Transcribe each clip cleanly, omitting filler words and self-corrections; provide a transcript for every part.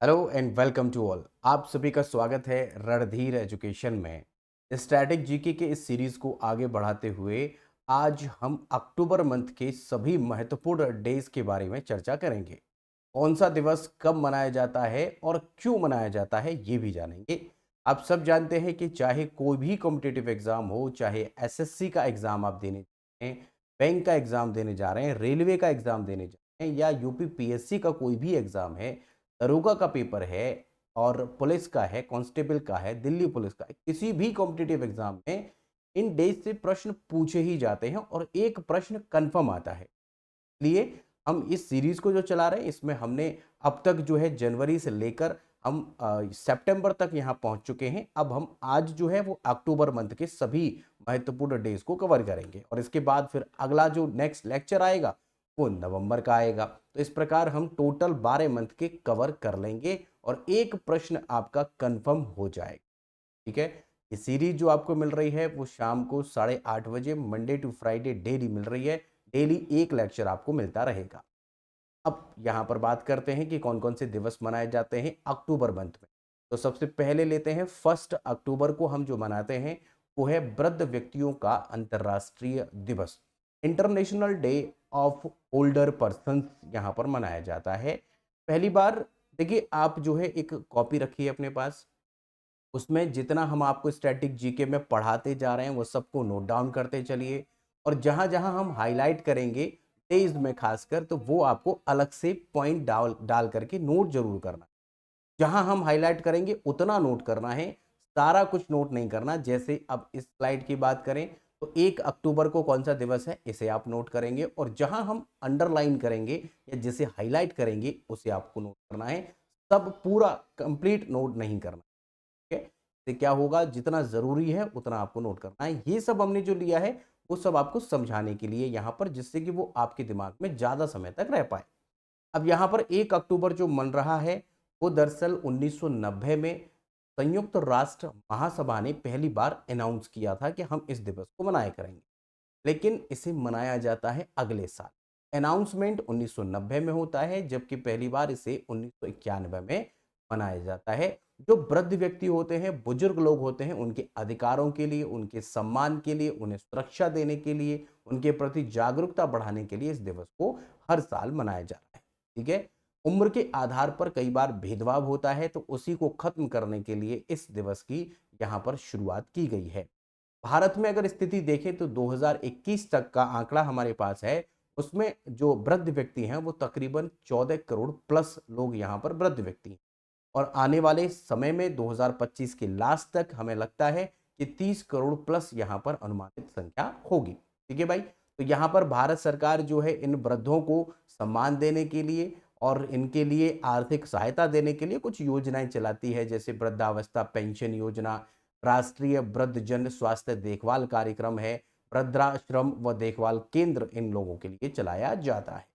Hello and welcome to all. आप सभी का स्वागत है रणधीर एजुकेशन में। स्टैटिक जीके के इस सीरीज को आगे बढ़ाते हुए आज हम अक्टूबर मंथ के सभी महत्वपूर्ण डेज के बारे में चर्चा करेंगे। कौन सा दिवस कब मनाया जाता है और क्यों मनाया जाता है ये भी जानेंगे। आप सब जानते हैं कि चाहे कोई भी कॉम्पिटिटिव एग्जाम हो, चाहे एसएससी का एग्जाम आप देने जा रहे हैं, बैंक का एग्जाम देने जा रहे हैं, रेलवे का एग्जाम देने जा रहे हैं या यूपी पीएससी का कोई भी एग्जाम है, दरोगा का पेपर है और पुलिस का है, कांस्टेबल का है, दिल्ली पुलिस का है, किसी भी कॉम्पिटिटिव एग्जाम में इन डेज से प्रश्न पूछे ही जाते हैं और एक प्रश्न कंफर्म आता है। इसलिए हम इस सीरीज को जो चला रहे हैं इसमें हमने अब तक जो है जनवरी से लेकर हम सितंबर तक यहाँ पहुंच चुके हैं। अब हम आज जो है वो अक्टूबर मंथ के सभी महत्वपूर्ण डेज को कवर करेंगे और इसके बाद फिर अगला जो नेक्स्ट लेक्चर आएगा वो नवंबर का आएगा। तो इस प्रकार हम टोटल 12 मंथ के कवर कर लेंगे और एक प्रश्न आपका कंफर्म हो जाएगा। ठीक है। ये सीरीज जो आपको मिल रही है वो शाम को 8:30 बजे मंडे टू फ्राइडे डेली मिल रही है। डेली एक लेक्चर आपको मिलता रहेगा। अब यहाँ पर बात करते हैं कि कौन कौन से दिवस मनाए जाते हैं अक्टूबर मंथ में। तो सबसे पहले लेते हैं 1 अक्टूबर को हम जो मनाते हैं वो है वृद्ध व्यक्तियों का अंतर्राष्ट्रीय दिवस, international day of older person यहाँ पर मनाया जाता है। पहली बार देखिए, आप जो है एक कॉपी रखिए अपने पास, उसमें जितना हम आपको स्टैटिक जीके में पढ़ाते जा रहे हैं वो सबको नोट डाउन करते चलिए और जहां जहां हम हाईलाइट करेंगे तेज में खासकर, तो वो आपको अलग से पॉइंट डाल डाल करके नोट जरूर करना। जहां हम हाईलाइट करेंगे उतना नोट करना है, सारा कुछ नोट नहीं करना। जैसे अब इस स्लाइड की बात करें तो 1 अक्टूबर को कौन सा दिवस है इसे आप नोट करेंगे और जहां हम अंडरलाइन करेंगे या जिसे हाईलाइट करेंगे उसे आपको नोट करना है। सब पूरा कंप्लीट नोट नहीं करना। ठीक है। इससे क्या होगा, जितना जरूरी है उतना आपको नोट करना है। ये सब हमने जो लिया है वो सब आपको समझाने के लिए यहाँ पर, जिससे कि वो आपके दिमाग में ज्यादा समय तक रह पाए। अब यहाँ पर 1 अक्टूबर जो मन रहा है वो दरअसल 1990 में संयुक्त राष्ट्र महासभा ने पहली बार अनाउंस किया था कि हम इस दिवस को मनाया करेंगे, लेकिन इसे मनाया जाता है अगले साल। अनाउंसमेंट 1990 में होता है जबकि पहली बार इसे 1991 में मनाया जाता है। जो वृद्ध व्यक्ति होते हैं, बुजुर्ग लोग होते हैं, उनके अधिकारों के लिए, उनके सम्मान के लिए, उन्हें सुरक्षा देने के लिए, उनके प्रति जागरूकता बढ़ाने के लिए इस दिवस को हर साल मनाया जा रहा है। ठीक है। उम्र के आधार पर कई बार भेदभाव होता है, तो उसी को खत्म करने के लिए इस दिवस की यहाँ पर शुरुआत की गई है। भारत में अगर स्थिति देखें तो 2021 तक का आंकड़ा हमारे पास है, उसमें जो वृद्ध व्यक्ति हैं वो तकरीबन 14 करोड़ प्लस लोग यहाँ पर वृद्ध व्यक्ति हैं। और आने वाले समय में 2025 के लास्ट तक हमें लगता है कि 30 करोड़ प्लस यहाँ पर अनुमानित संख्या होगी। ठीक है भाई। तो यहाँ पर भारत सरकार जो है इन वृद्धों को सम्मान देने के लिए और इनके लिए आर्थिक सहायता देने के लिए कुछ योजनाएं चलाती है, जैसे वृद्धावस्था पेंशन योजना, राष्ट्रीय वृद्ध जन स्वास्थ्य देखभाल कार्यक्रम है, वृद्धाश्रम व देखभाल केंद्र इन लोगों के लिए चलाया जाता है।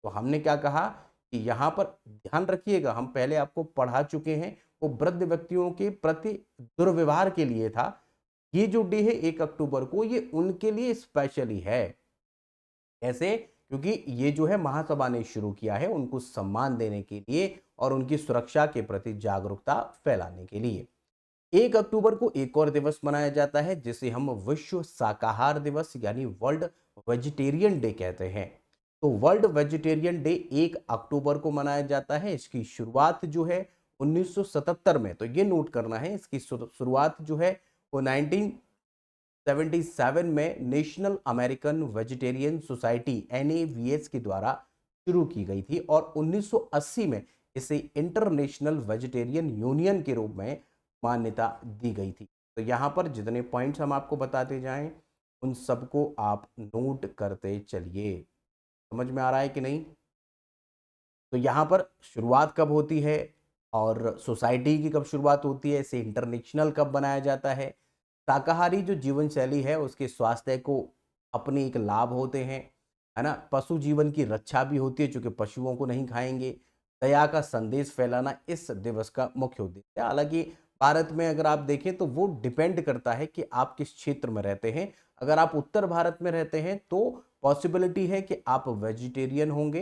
तो हमने क्या कहा कि यहाँ पर ध्यान रखिएगा, हम पहले आपको पढ़ा चुके हैं, वो वृद्ध व्यक्तियों के प्रति दुर्व्यवहार के लिए था। ये जो डे है 1 अक्टूबर को, ये उनके लिए स्पेशली है। कैसे? क्योंकि ये जो है महासभा ने शुरू किया है उनको सम्मान देने के लिए और उनकी सुरक्षा के प्रति जागरूकता फैलाने के लिए। 1 अक्टूबर को एक और दिवस मनाया जाता है जिसे हम विश्व शाकाहार दिवस यानी वर्ल्ड वेजिटेरियन डे कहते हैं। तो वर्ल्ड वेजिटेरियन डे 1 अक्टूबर को मनाया जाता है। इसकी शुरुआत जो है 1977 में, तो ये नोट करना है, इसकी शुरुआत जो है वो 1977 में national American vegetarian society NAVS के द्वारा शुरू की गई थी और 1980 में इसे इंटरनेशनल वेजिटेरियन यूनियन के रूप में मान्यता दी गई थी। तो यहाँ पर जितने पॉइंट्स हम आपको बताते जाएं उन सबको आप नोट करते चलिए। समझ में आ रहा है कि नहीं? तो यहाँ पर शुरुआत कब होती है और सोसाइटी की कब शुरुआत होती है, इसे इंटरनेशनल कब बनाया जाता है। शाकाहारी जो जीवन शैली है उसके स्वास्थ्य को अपने एक लाभ होते हैं, है ना। पशु जीवन की रक्षा भी होती है चूंकि पशुओं को नहीं खाएंगे। दया का संदेश फैलाना इस दिवस का मुख्य उद्देश्य है। हालांकि भारत में अगर आप देखें तो वो डिपेंड करता है कि आप किस क्षेत्र में रहते हैं। अगर आप उत्तर भारत में रहते हैं तो पॉसिबिलिटी है कि आप वेजिटेरियन होंगे,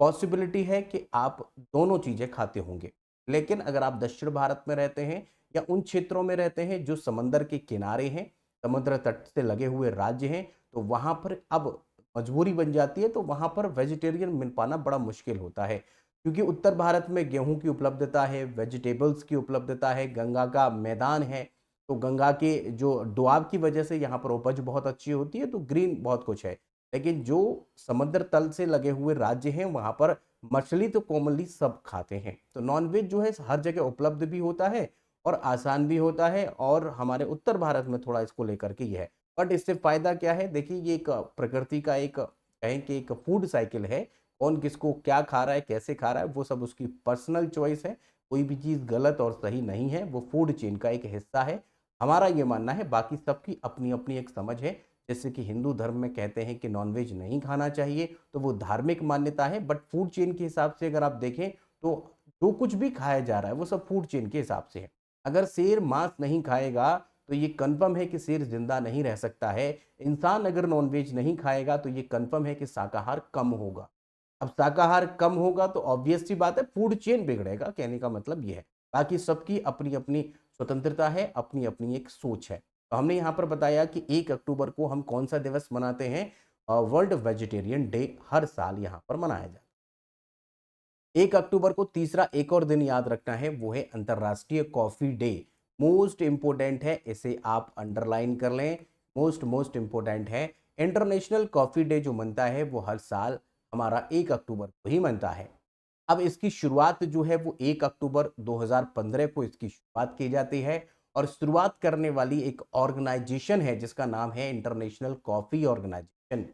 पॉसिबिलिटी है कि आप दोनों चीजें खाते होंगे। लेकिन अगर आप दक्षिण भारत में रहते हैं या उन क्षेत्रों में रहते हैं जो समंदर के किनारे हैं, समुद्र तट से लगे हुए राज्य हैं, तो वहाँ पर अब मजबूरी बन जाती है, तो वहाँ पर वेजिटेरियन मिल पाना बड़ा मुश्किल होता है। क्योंकि उत्तर भारत में गेहूँ की उपलब्धता है, वेजिटेबल्स की उपलब्धता है, गंगा का मैदान है, तो गंगा के जो डुआब की वजह से यहाँ पर उपज बहुत अच्छी होती है, तो ग्रीन बहुत कुछ है। लेकिन जो समुद्र तल से लगे हुए राज्य हैं, वहाँ पर मछली तो कॉमनली सब खाते हैं। तो नॉन-वेज जो है हर जगह उपलब्ध भी होता है और आसान भी होता है, और हमारे उत्तर भारत में थोड़ा इसको लेकर के ये है। बट इससे फ़ायदा क्या है? देखिए, ये एक प्रकृति का एक कहें कि एक फूड साइकिल है। कौन किसको क्या खा रहा है, कैसे खा रहा है, वो सब उसकी पर्सनल चॉइस है। कोई भी चीज़ गलत और सही नहीं है, वो फूड चेन का एक हिस्सा है। हमारा ये मानना है, बाकी सबकी अपनी-अपनी एक समझ है। जैसे कि हिंदू धर्म में कहते हैं कि नॉन-वेज नहीं खाना चाहिए, तो वो धार्मिक मान्यता है, बट फूड चेन के हिसाब से अगर आप देखें, तो जो कुछ भी खाया जा रहा है, वो सब फूड चेन के हिसाब से है। अगर शेर मांस नहीं खाएगा, तो ये कन्फर्म है कि शेर ज़िंदा नहीं रह सकता है। इंसान अगर नॉन-वेज नहीं खाएगा, तो ये कन्फर्म है कि शाकाहार कम होगा। अब शाकाहार कम होगा तो ऑब्वियस सी बात है, फूड चेन बिगड़ेगा, कहने का मतलब ये है। बाकी सबकी अपनी-अपनी स्वतंत्रता है, अपनी-अपनी एक सोच है। तो हमने यहाँ पर बताया कि 1 अक्टूबर को हम कौन-सा दिवस मनाते हैं? वर्ल्ड वेजिटेरियन डे हर साल यहाँ पर मनाया जाता है। 1 अक्टूबर को तीसरा एक और दिन याद रखना है, वो है अंतर्राष्ट्रीय कॉफ़ी डे। मोस्ट इम्पोर्टेंट है, इसे आप अंडरलाइन कर लें। मोस्ट इम्पोर्टेंट है। इंटरनेशनल कॉफ़ी डे जो मनता है, वो हर साल हमारा 1 अक्टूबर को ही मनता है। अब इसकी शुरुआत जो है वो 1 अक्टूबर 2015 को इसकी शुरुआत की जाती है, और शुरुआत करने वाली एक ऑर्गेनाइजेशन है जिसका नाम है इंटरनेशनल कॉफ़ी ऑर्गेनाइजेशन।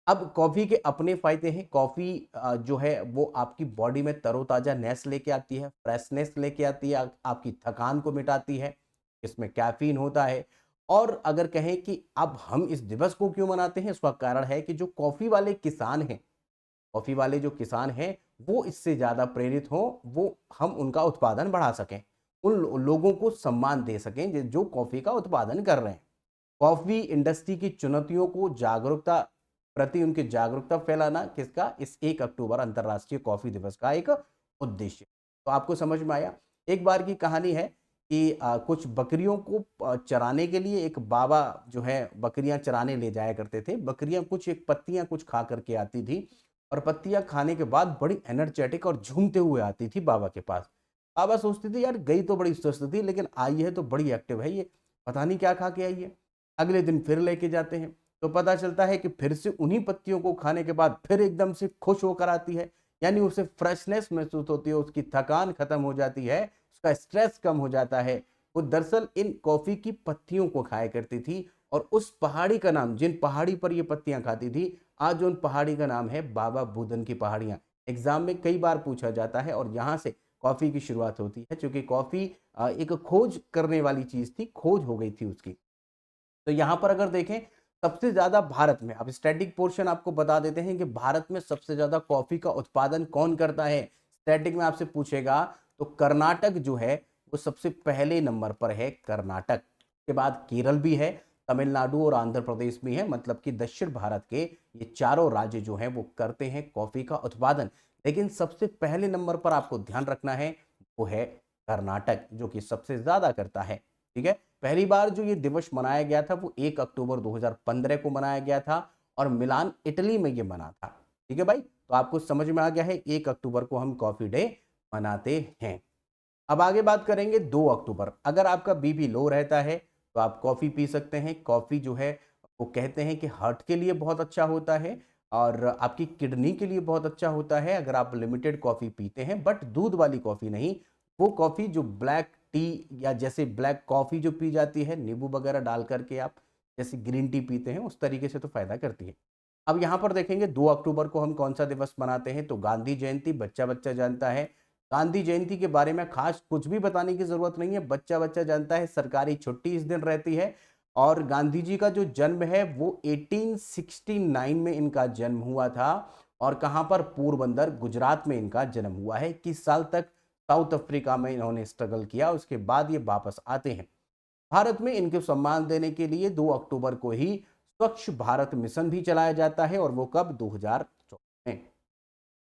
अब कॉफ़ी के अपने फ़ायदे हैं। कॉफ़ी जो है वो आपकी बॉडी में तरोताज़ानेस लेके आती है, फ्रेशनेस लेके आती है, आपकी थकान को मिटाती है। इसमें कैफ़ीन होता है। और अगर कहें कि अब हम इस दिवस को क्यों मनाते हैं, इसका कारण है कि जो कॉफ़ी वाले किसान हैं, कॉफ़ी वाले जो किसान हैं, वो इससे ज़्यादा प्रेरित हों, वो हम उनका उत्पादन बढ़ा सकें। उन लोगों को सम्मान दे सकें जो कॉफ़ी का उत्पादन कर रहे हैं। कॉफ़ी इंडस्ट्री की चुनौतियों को जागरूकता प्रति उनकी जागरूकता फैलाना किसका? इस 1 अक्टूबर अंतर्राष्ट्रीय कॉफ़ी दिवस का एक उद्देश्य। तो आपको समझ में आया? एक बार की कहानी है कि कुछ बकरियों को चराने के लिए एक बाबा जो है बकरियाँ चराने ले जाया करते थे। बकरियाँ कुछ एक पत्तियाँ कुछ खा कर के आती थी, और पत्तियाँ खाने के बाद बड़ी एनर्जेटिक और झूमते हुए आती थी बाबा के पास। बाबा सोचते थे, यार गई तो बड़ी सुस्त थी, लेकिन आई है तो बड़ी एक्टिव है ये, पता नहीं क्या खा के आई है। अगले दिन फिर लेके जाते हैं, तो पता चलता है कि फिर से उन्हीं पत्तियों को खाने के बाद फिर एकदम से खुश होकर आती है। यानी उसे फ्रेशनेस महसूस होती है, उसकी थकान खत्म हो जाती है, उसका स्ट्रेस कम हो जाता है। वो दरअसल इन कॉफ़ी की पत्तियों को खाया करती थी, और उस पहाड़ी का नाम, जिन पहाड़ी पर ये पत्तियाँ खाती थी, आज उन पहाड़ी का नाम है बाबा बुदन की पहाड़ियाँ। एग्ज़ाम में कई बार पूछा जाता है, और यहाँ से कॉफ़ी की शुरुआत होती है, चूँकि कॉफ़ी एक खोज करने वाली चीज़ थी, खोज हो गई थी उसकी। तो यहाँ पर अगर देखें, सबसे ज़्यादा भारत में, अब स्टैटिक पोर्शन आपको बता देते हैं कि भारत में सबसे ज़्यादा कॉफ़ी का उत्पादन कौन करता है? स्टैटिक में आपसे पूछेगा, तो कर्नाटक जो है वो सबसे पहले नंबर पर है, कर्नाटक। के बाद केरल भी है, तमिलनाडु और आंध्र प्रदेश भी है, मतलब कि दक्षिण भारत के ये चारों राज्य जो हैं वो करते हैं कॉफ़ी का उत्पादन। लेकिन सबसे पहले नंबर पर आपको ध्यान रखना है, वो है कर्नाटक, जो कि सबसे ज़्यादा करता है। ठीक है? पहली बार जो ये दिवस मनाया गया था वो 1 अक्टूबर 2015 को मनाया गया था, और मिलान इटली में ये बना था। ठीक है भाई? तो आपको समझ में आ गया है, 1 अक्टूबर को हम कॉफ़ी डे मनाते हैं। अब आगे बात करेंगे 2 अक्टूबर। अगर आपका बीपी लो रहता है, तो आप कॉफ़ी पी सकते हैं। कॉफ़ी जो है वो कहते हैं कि हार्ट के लिए बहुत अच्छा होता है, और आपकी किडनी के लिए बहुत अच्छा होता है अगर आप लिमिटेड कॉफ़ी पीते हैं, बट दूध वाली कॉफ़ी नहीं। वो कॉफ़ी जो ब्लैक टी, या जैसे ब्लैक कॉफ़ी जो पी जाती है नींबू वगैरह डाल कर के, आप जैसे ग्रीन टी पीते हैं, उस तरीके से तो फ़ायदा करती है। अब यहाँ पर देखेंगे 2 अक्टूबर को हम कौन-सा दिवस मनाते हैं, तो गांधी जयंती बच्चा-बच्चा जानता है। गांधी जयंती के बारे में खास कुछ भी बताने की ज़रूरत नहीं है, बच्चा-बच्चा जानता है, सरकारी छुट्टी इस दिन रहती है। और गांधी जी का जो जन्म है वो 1869 में इनका जन्म हुआ था, और कहाँ पर? पोरबंदर, गुजरात में इनका जन्म हुआ है। 21 साल तक साउथ अफ्रीका में इन्होंने स्ट्रगल किया, उसके बाद ये वापस आते हैं। भारत में इनको सम्मान देने के लिए 2 अक्टूबर को ही स्वच्छ भारत मिशन भी चलाया जाता है, और वो कब? 2014 में।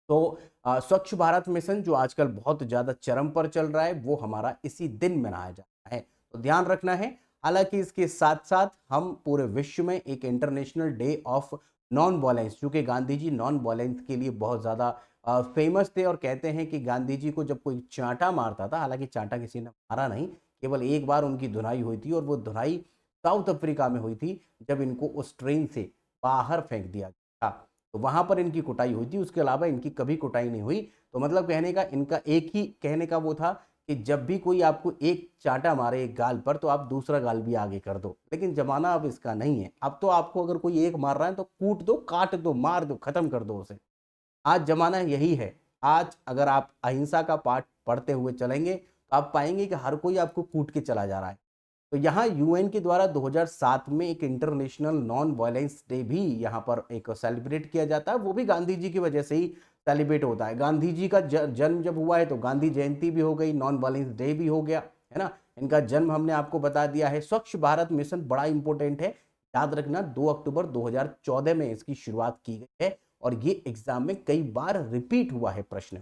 तो स्वच्छ भारत मिशन जो आजकल बहुत ज़्यादा चरम पर चल रहा है, वो हमारा इसी दिन मनाया जाता है। तो ध्यान रखना है। हालाँकि इसके साथ-साथ हम पूरे विश्व में एक international day of non violence, चूँकि गांधी जी नॉन वायलेंस के लिए बहुत ज़्यादा फेमस थे और कहते हैं कि गांधी जी को जब कोई चाँटा मारता था, हालाँकि चाँटा किसी ने मारा नहीं, केवल एक बार उनकी धुनाई हुई थी और वो धुनाई साउथ अफ्रीका में हुई थी, जब इनको उस ट्रेन से बाहर फेंक दिया गया था। तो वहाँ पर इनकी कुटाई हुई थी, उसके अलावा इनकी कभी कुटाई नहीं हुई। तो मतलब कहने का इनका एक ही कहने का वो था कि जब भी कोई आपको एक चाँटा मारे एक गाल पर, तो आप दूसरा गाल भी आगे कर दो। लेकिन ज़माना अब इसका नहीं है। अब तो आपको अगर कोई एक मार रहा है तो कूट दो, काट दो, मार दो, खत्म कर दो उसे। आज ज़माना यही है। आज अगर आप अहिंसा का पाठ पढ़ते हुए चलेंगे, तो आप पाएँगे कि हर कोई आपको कूट के चला जा रहा है। तो यहाँ यूएन के द्वारा 2007 में एक इंटरनेशनल नॉन वायलेंस डे भी यहाँ पर एक सेलिब्रेट किया जाता है, वो भी गांधी जी की वजह से ही सेलिब्रेट होता है। गांधी जी का जन्म जब हुआ है तो गांधी जयंती भी हो गई, नॉन वायलेंस डे भी हो गया, है ना। इनका जन्म हमने आपको बता दिया है। स्वच्छ भारत मिशन बड़ा इंपॉर्टेंट है, याद रखना 2 अक्टूबर 2014 में इसकी शुरुआत की गई है और ये एग्जाम में कई बार रिपीट हुआ है प्रश्न।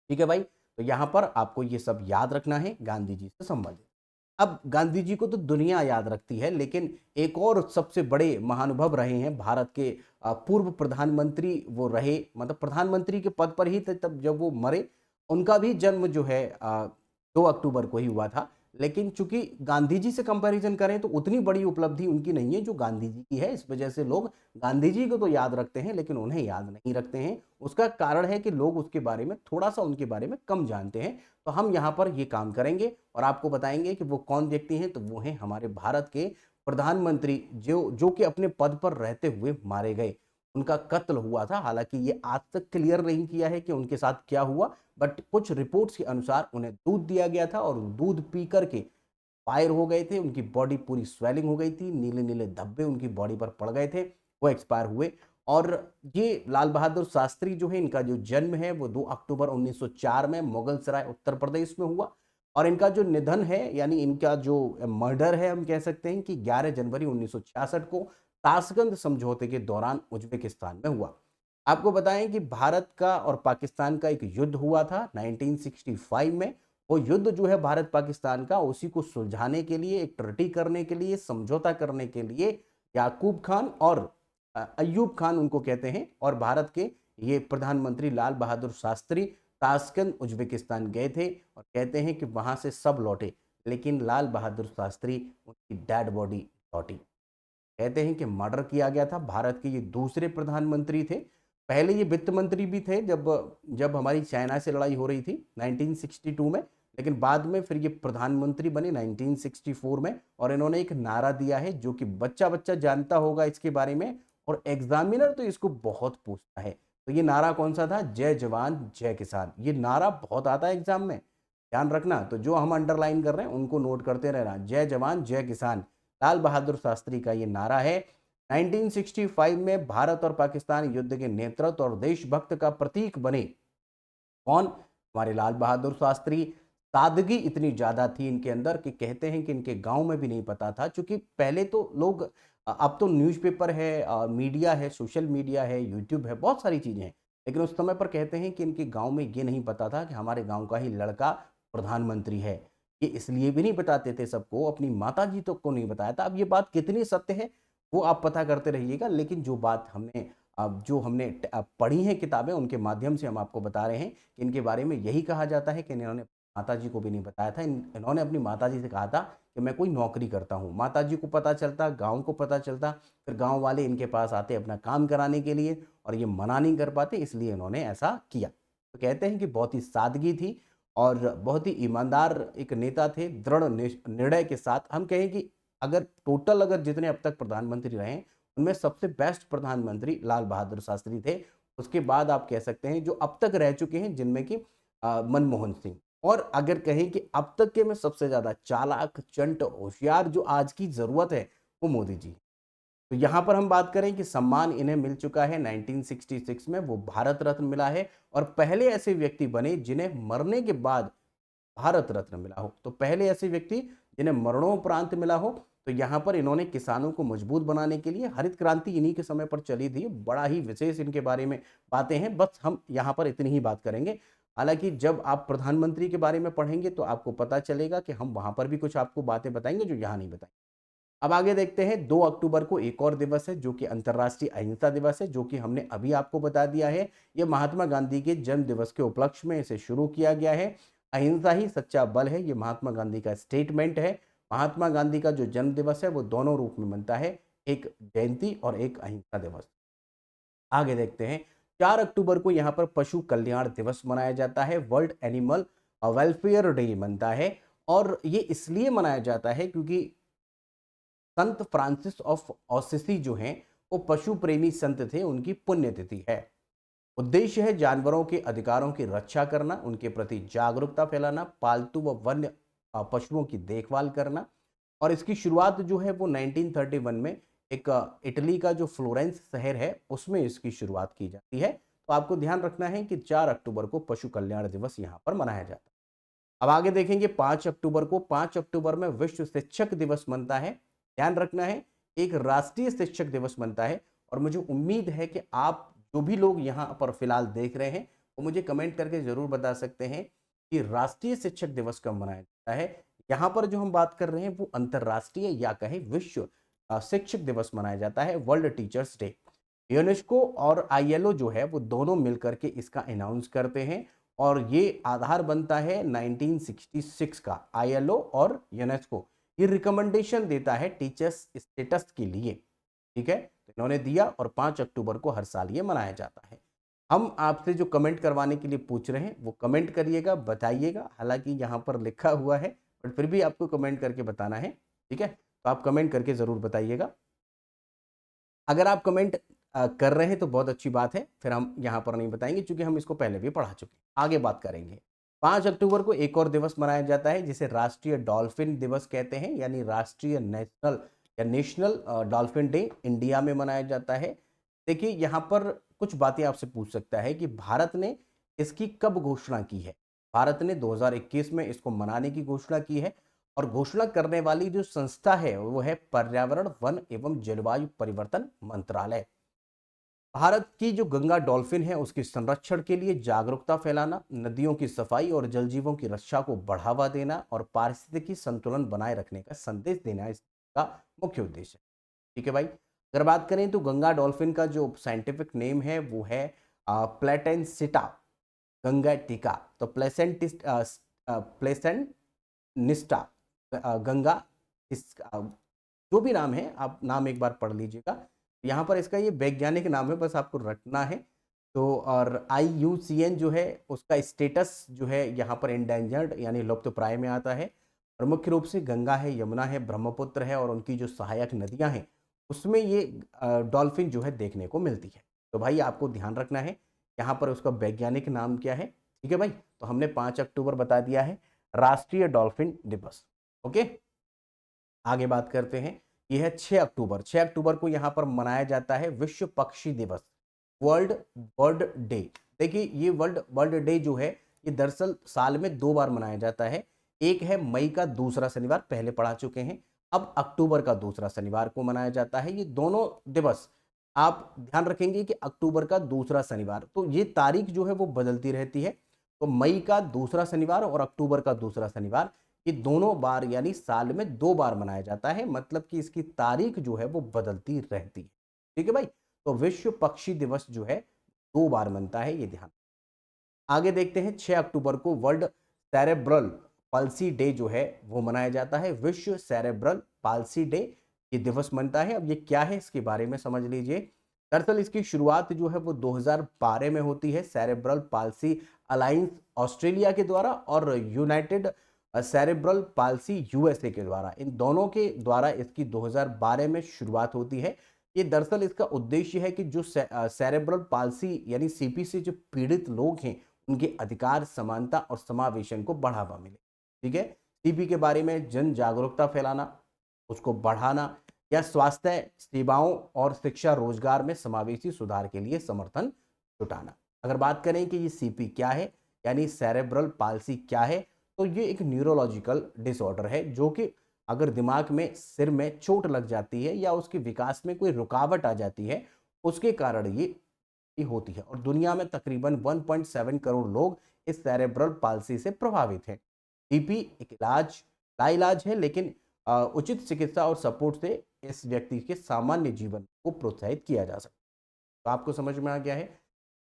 ठीक है भाई, तो यहाँ पर आपको ये सब याद रखना है गांधी जी से संबंधित। अब गांधी जी को तो दुनिया याद रखती है, लेकिन एक और सबसे बड़े महानुभव रहे हैं भारत के, पूर्व प्रधानमंत्री वो रहे, मतलब प्रधानमंत्री के पद पर ही थे तब जब वो मरे। उनका भी जन्म जो है 2 अक्टूबर को ही हुआ था। लेकिन चूंकि गांधी जी से कंपैरिजन करें तो उतनी बड़ी उपलब्धि उनकी नहीं है जो गांधी जी की है। इस वजह से लोग गांधी जी को तो याद रखते हैं लेकिन उन्हें याद नहीं रखते हैं। उसका कारण है कि लोग उसके बारे में थोड़ा सा उनके बारे में कम जानते हैं। तो हम यहाँ पर ये काम करेंगे और आपको बताएंगे कि वो कौन व्यक्ति हैं। तो वो हैं हमारे भारत के प्रधानमंत्री, जो जो कि अपने पद पर रहते हुए मारे गए। उनका कत्ल हुआ था। हालांकि ये आज तक क्लियर नहीं किया है कि उनके साथ क्या हुआ, बट कुछ रिपोर्ट्स के अनुसार उन्हें दूध दिया गया था और दूध पी करके फायर हो गए थे। उनकी बॉडी पूरी स्वेलिंग हो गई थी, नीले नीले धब्बे उनकी बॉडी पर पड़ गए थे, वो एक्सपायर हुए। और ये लाल बहादुर शास्त्री जो है, इनका जो जन्म है वो 2 अक्टूबर 1904 में मुगलसराय उत्तर प्रदेश में हुआ। और इनका जो निधन है, यानी इनका जो मर्डर है, हम कह सकते हैं कि 11 जनवरी 1966 को ताशकंद समझौते के दौरान उज्बेकिस्तान में हुआ। आपको बताएं कि भारत का और पाकिस्तान का एक युद्ध हुआ था 1965 में। वो युद्ध जो है भारत पाकिस्तान का, उसी को सुलझाने के लिए, एक ट्रीटी करने के लिए, समझौता करने के लिए याकूब खान और अयूब खान उनको कहते हैं, और भारत के ये प्रधानमंत्री लाल बहादुर शास्त्री ताशकंद उज्बेकिस्तान गए थे। और कहते हैं कि वहां से सब लौटे, लेकिन लाल बहादुर शास्त्री, उनकी डेड बॉडी लौटी। कहते हैं कि मर्डर किया गया था। भारत के ये दूसरे प्रधानमंत्री थे। पहले ये वित्त मंत्री भी थे जब जब हमारी चाइना से लड़ाई हो रही थी 1962 में। लेकिन बाद में फिर ये प्रधानमंत्री बने 1964 में। और इन्होंने एक नारा दिया है जो कि बच्चा बच्चा जानता होगा इसके बारे में, और एग्जामिनर तो इसको बहुत पूछता है। तो ये नारा कौन सा था? जय जवान जय किसान। ये नारा बहुत आता है एग्जाम में, ध्यान रखना। तो जो हम अंडरलाइन कर रहे हैं उनको नोट करते रहना। जय जवान जय किसान, लाल बहादुर शास्त्री का ये नारा है। 1965 में भारत और पाकिस्तान युद्ध के नेतृत्व और देशभक्त का प्रतीक बने कौन? हमारे लाल बहादुर शास्त्री। सादगी इतनी ज्यादा थी इनके अंदर कि कहते हैं कि इनके गांव में भी नहीं पता था, क्योंकि पहले तो लोग, अब तो न्यूज़पेपर है, मीडिया है, सोशल मीडिया है, यूट्यूब है, बहुत सारी चीजें हैं। लेकिन उस समय पर कहते हैं कि इनके गांव में ये नहीं पता था कि हमारे गांव का ही लड़का प्रधानमंत्री है। ये इसलिए भी नहीं बताते थे सबको, अपनी माता जी तक को नहीं बताया था। अब ये बात कितनी सत्य है वो आप पता करते रहिएगा। लेकिन जो बात हमने, अब जो हमने पढ़ी हैं किताबें, उनके माध्यम से हम आपको बता रहे हैं कि इनके बारे में यही कहा जाता है कि इन्होंने माताजी को भी नहीं बताया था। इन्होंने अपनी माताजी से कहा था कि मैं कोई नौकरी करता हूँ। माताजी को पता चलता, गांव को पता चलता, फिर गांव वाले इनके पास आते अपना काम कराने के लिए, और ये मना नहीं कर पाते, इसलिए इन्होंने ऐसा किया। तो कहते हैं कि बहुत ही सादगी थी और बहुत ही ईमानदार एक नेता थे, दृढ़ निर्णय के साथ। हम कहें कि अगर टोटल, अगर जितने अब तक प्रधानमंत्री रहे, उनमें सबसे बेस्ट प्रधानमंत्री लाल बहादुर शास्त्री थे। उसके बाद आप कह सकते हैं जो अब तक रह चुके हैं, जिनमें कि मनमोहन सिंह। और अगर कहें कि अब तक के में सबसे ज्यादा चालाक, चंट, होशियार जो आज की जरूरत है, वो मोदी जी। तो यहां पर हम बात करें कि सम्मान इन्हें मिल चुका है 1966 में, वो भारत रत्न मिला है। और पहले ऐसे व्यक्ति बने जिन्हें मरने के बाद भारत रत्न मिला हो। तो पहले ऐसे व्यक्ति जिन्हें मरणोपरांत मिला हो, तो यहाँ पर इन्होंने किसानों को मजबूत बनाने के लिए हरित क्रांति इन्हीं के समय पर चली थी। बड़ा ही विशेष इनके बारे में बातें हैं, बस हम यहाँ पर इतनी ही बात करेंगे। हालाँकि जब आप प्रधानमंत्री के बारे में पढ़ेंगे तो आपको पता चलेगा कि हम वहाँ पर भी कुछ आपको बातें बताएँगे जो यहाँ नहीं बताएँगे। अब आगे देखते हैं, 2 अक्टूबर को एक और दिवस है जो कि अंतर्राष्ट्रीय अहिंसा दिवस है, जो कि हमने अभी आपको बता दिया है। ये महात्मा गांधी के जन्म दिवस के उपलक्ष्य में इसे शुरू किया गया है। अहिंसा ही सच्चा बल है, ये महात्मा गांधी का स्टेटमेंट है। महात्मा गांधी का जो जन्म दिवस है वो दोनों रूप में बनता है, एक जयंती और एक अहिंसा दिवस। आगे देखते हैं, 4 अक्टूबर को यहाँ पर पशु कल्याण दिवस मनाया जाता है, वर्ल्ड एनिमल वेलफेयर डे बनता है। और ये इसलिए मनाया जाता है क्योंकि संत फ्रांसिस ऑफ असिसी जो हैं वो पशु प्रेमी संत थे, उनकी पुण्यतिथि है। उद्देश्य है जानवरों के अधिकारों की रक्षा करना, उनके प्रति जागरूकता फैलाना, पालतू व वन्य पशुओं की देखभाल करना। और इसकी शुरुआत जो है वो 1931 में एक इटली का जो फ्लोरेंस शहर है उसमें इसकी शुरुआत की जाती है। तो आपको ध्यान रखना है कि 4 अक्टूबर को पशु कल्याण दिवस यहाँ पर मनाया जाता है। अब आगे देखेंगे, 5 अक्टूबर को, 5 अक्टूबर में विश्व शिक्षक दिवस मनता है। ध्यान रखना है, एक राष्ट्रीय शिक्षक दिवस बनता है। और मुझे उम्मीद है कि आप जो भी लोग यहाँ पर फिलहाल देख रहे हैं वो मुझे कमेंट करके जरूर बता सकते हैं कि राष्ट्रीय शिक्षक दिवस कब मनाया जाता है। यहाँ पर जो हम बात कर रहे हैं वो अंतर्राष्ट्रीय या कहे विश्व शिक्षक दिवस मनाया जाता है, वर्ल्ड टीचर्स डे। यूनेस्को और आईएलओ जो है वो दोनों मिलकर के इसका अनाउंस करते हैं और ये आधार बनता है 1966 का। आईएलओ और यूनेस्को ये रिकमेंडेशन देता है टीचर्स स्टेटस के लिए, ठीक है। तो इन्होंने दिया और 5 अक्टूबर को हर साल ये मनाया जाता है। हम आपसे जो कमेंट करवाने के लिए पूछ रहे हैं वो कमेंट करिएगा, बताइएगा। हालांकि यहाँ पर लिखा हुआ है बट फिर भी आपको कमेंट करके बताना है, ठीक है। तो आप कमेंट करके जरूर बताइएगा। अगर आप कमेंट कर रहे हैं तो बहुत अच्छी बात है, फिर हम यहाँ पर नहीं बताएंगे क्योंकि हम इसको पहले भी पढ़ा चुके हैं। आगे बात करेंगे, 5 अक्टूबर को एक और दिवस मनाया जाता है जिसे राष्ट्रीय डॉल्फिन दिवस कहते हैं, यानी राष्ट्रीय नेशनल या नेशनल डॉल्फिन डे इंडिया में मनाया जाता है। देखिए यहाँ पर कुछ बातें आपसे पूछ सकता है कि भारत ने इसकी कब घोषणा की है। भारत ने 2021 में इसको मनाने की घोषणा की है और घोषणा करने वाली जो संस्था है वो है पर्यावरण, वन एवं जलवायु परिवर्तन मंत्रालय। भारत की जो गंगा डॉल्फिन है उसके संरक्षण के लिए जागरूकता फैलाना, नदियों की सफाई और जल जीवों की रक्षा को बढ़ावा देना और पारिस्थितिकी संतुलन बनाए रखने का संदेश देना इसका मुख्य उद्देश्य है, ठीक है भाई। अगर बात करें तो गंगा डॉल्फिन का जो साइंटिफिक नेम है वो है प्लेटेंसिटा गंगा टिका। तो प्लेसेंटिस्टा गंगा, इस जो भी नाम है आप नाम एक बार पढ़ लीजिएगा। यहाँ पर इसका ये वैज्ञानिक नाम है, बस आपको रटना है। तो और IUCN जो है उसका स्टेटस जो है यहाँ पर इंडेंजर्ड यानी लुप्त प्राय में आता है। और मुख्य रूप से गंगा है, यमुना है, ब्रह्मपुत्र है और उनकी जो सहायक नदियाँ हैं उसमें ये डॉल्फिन जो है देखने को मिलती है। तो भाई आपको ध्यान रखना है यहाँ पर उसका वैज्ञानिक नाम क्या है, ठीक है भाई। तो हमने 5 अक्टूबर बता दिया है राष्ट्रीय डॉल्फिन दिवस, ओके। आगे बात करते हैं, यह है 6 अक्टूबर। 6 अक्टूबर को यहाँ पर मनाया जाता है विश्व पक्षी दिवस, वर्ल्ड बर्ड डे। देखिए ये वर्ल्ड बर्ड डे जो है ये दरअसल साल में 2 बार मनाया जाता है। एक है मई का दूसरा शनिवार, पहले पढ़ा चुके हैं। अब अक्टूबर का दूसरा शनिवार को मनाया जाता है। ये दोनों दिवस आप ध्यान रखेंगे कि अक्टूबर का दूसरा शनिवार, तो ये तारीख जो है वो बदलती रहती है। तो मई का दूसरा शनिवार और अक्टूबर का दूसरा शनिवार ये दोनों बार यानी साल में 2 बार मनाया जाता है, मतलब कि इसकी तारीख जो है वो बदलती रहती है, ठीक है भाई। तो विश्व पक्षी दिवस जो है 2 बार मनता है, ये ध्यान। आगे देखते हैं, 6 अक्टूबर को वर्ल्ड सेरेब्रल पाल्सी डे जो है वो मनाया जाता है, विश्व सेरेब्रल पाल्सी डे ये दिवस मनता है। अब ये क्या है इसके बारे में समझ लीजिए। दरअसल इसकी शुरुआत जो है वो 2012 में होती है सेरेब्रल पाल्सी अलायंस ऑस्ट्रेलिया के द्वारा और यूनाइटेड सेरेब्रल पाल्सी USA के द्वारा, इन दोनों के द्वारा इसकी 2012 में शुरुआत होती है। ये दरअसल इसका उद्देश्य है कि जो सेरेब्रल पाल्सी यानी CP से जो पीड़ित लोग हैं उनके अधिकार, समानता और समावेशन को बढ़ावा मिले, ठीक है। CP के बारे में जन जागरूकता फैलाना, उसको बढ़ाना या स्वास्थ्य सेवाओं और शिक्षा रोजगार में समावेशी सुधार के लिए समर्थन जुटाना। अगर बात करें कि ये CP क्या है यानी सेरेब्रल पाल्सी क्या है, तो ये एक न्यूरोलॉजिकल डिसऑर्डर है जो कि अगर दिमाग में, सिर में चोट लग जाती है या उसके विकास में कोई रुकावट आ जाती है, उसके कारण ये होती है। और दुनिया में तकरीबन 1.7 करोड़ लोग इस सेरेब्रल पाल्सी से प्रभावित हैं। डीपी एक लाइलाज है, लेकिन उचित चिकित्सा और सपोर्ट से इस व्यक्ति के सामान्य जीवन को प्रोत्साहित किया जा सकता है। तो आपको समझ में आ गया है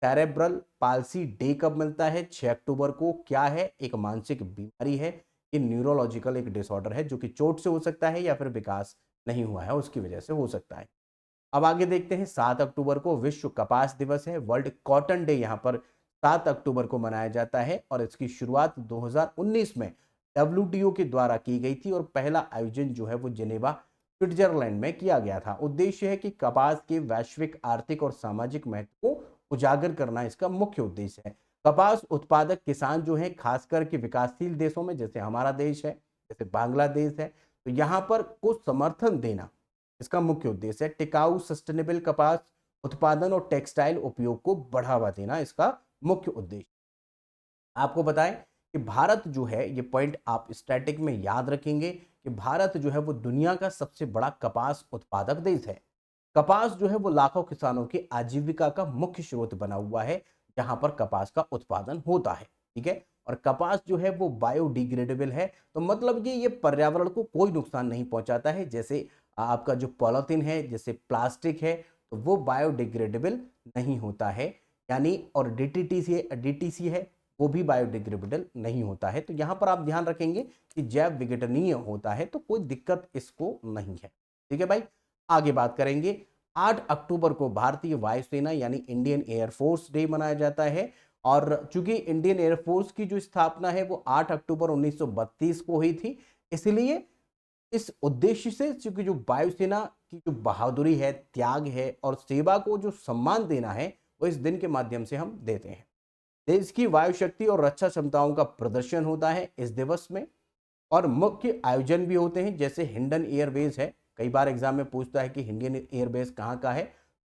सेरेब्रल पाल्सी डे कब मिलता है? 6 अक्टूबर को। क्या है? एक मानसिक बीमारी है, ये न्यूरोलॉजिकल एक डिसऑर्डर है जो कि चोट से हो सकता है या फिर विकास नहीं हुआ है उसकी वजह से हो सकता है। अब आगे देखते हैं, 7 अक्टूबर को विश्व कपास दिवस है, वर्ल्ड कॉटन डे यहाँ पर 7 अक्टूबर को मनाया जाता है और इसकी शुरुआत 2019 में डब्ल्यूटीओ के द्वारा की गई थी और पहला आयोजन जो है वो जिनेवा स्विट्जरलैंड में किया गया था। उद्देश्य है कि कपास के वैश्विक आर्थिक और सामाजिक महत्व को उजागर करना इसका मुख्य उद्देश्य है। कपास उत्पादक किसान जो है खासकर के विकासशील देशों में, जैसे हमारा देश है, जैसे बांग्लादेश है, तो यहाँ पर कुछ समर्थन देना इसका मुख्य उद्देश्य है। टिकाऊ सस्टेनेबल कपास उत्पादन और टेक्सटाइल उपयोग को बढ़ावा देना इसका मुख्य उद्देश्य। आपको बताएं कि भारत जो है, ये पॉइंट आप स्टैटिक में याद रखेंगे कि भारत जो है वो दुनिया का सबसे बड़ा कपास उत्पादक देश है। कपास जो है वो लाखों किसानों की आजीविका का मुख्य स्रोत बना हुआ है, जहां पर कपास का उत्पादन होता है। ठीक है, और कपास जो है वो बायोडिग्रेडेबल है, तो मतलब कि ये पर्यावरण को कोई नुकसान नहीं पहुंचाता है। जैसे आपका जो पॉलिथीन है, जैसे प्लास्टिक है, तो वो बायोडिग्रेडेबल नहीं होता है, यानी और डीटीसी है, वो भी बायोडिग्रेडेबल नहीं होता है। तो यहाँ पर आप ध्यान रखेंगे कि जैव विघटनीय होता है, तो कोई दिक्कत इसको नहीं है। ठीक है भाई, आगे बात करेंगे। 8 अक्टूबर को भारतीय वायुसेना यानी इंडियन एयरफोर्स डे मनाया जाता है और चूंकि इंडियन एयरफोर्स की जो स्थापना है वो 8 अक्टूबर 1932 को हुई थी, इसलिए इस उद्देश्य से, चूंकि जो वायुसेना की जो बहादुरी है, त्याग है और सेवा को जो सम्मान देना है, वो इस दिन के माध्यम से हम देते हैं। देश की वायु शक्ति और रक्षा क्षमताओं का प्रदर्शन होता है इस दिवस में और मुख्य आयोजन भी होते हैं, जैसे हिंडन एयरबेस है। कई बार एग्जाम में पूछता है कि इंडियन एयरबेस कहाँ का है,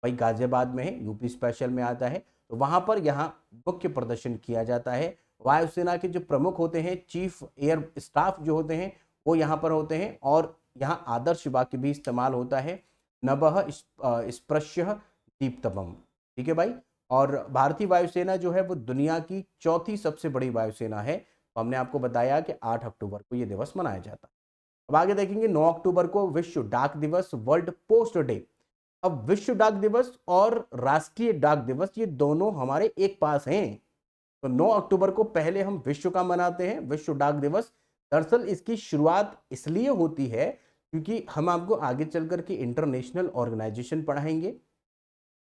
भाई गाजियाबाद में है, यूपी स्पेशल में आता है। तो वहां पर यहाँ मुख्य प्रदर्शन किया जाता है। वायुसेना के जो प्रमुख होते हैं, चीफ एयर स्टाफ जो होते हैं, वो यहाँ पर होते हैं और यहाँ आदर्श वाक्य भी इस्तेमाल होता है, नभः स्पृश्य दीप्तमम। ठीक है भाई, और भारतीय वायुसेना जो है वो दुनिया की चौथी सबसे बड़ी वायुसेना है। तो हमने आपको बताया कि 8 अक्टूबर को ये दिवस मनाया जाता है। अब आगे देखेंगे, 9 अक्टूबर को विश्व डाक दिवस, वर्ल्ड पोस्ट डे। अब विश्व डाक दिवस और राष्ट्रीय डाक दिवस ये दोनों हमारे एक पास हैं। तो 9 अक्टूबर को पहले हम विश्व का मनाते हैं, विश्व डाक दिवस। दरअसल इसकी शुरुआत इसलिए होती है क्योंकि हम आपको आगे चलकर के इंटरनेशनल ऑर्गेनाइजेशन पढ़ाएंगे,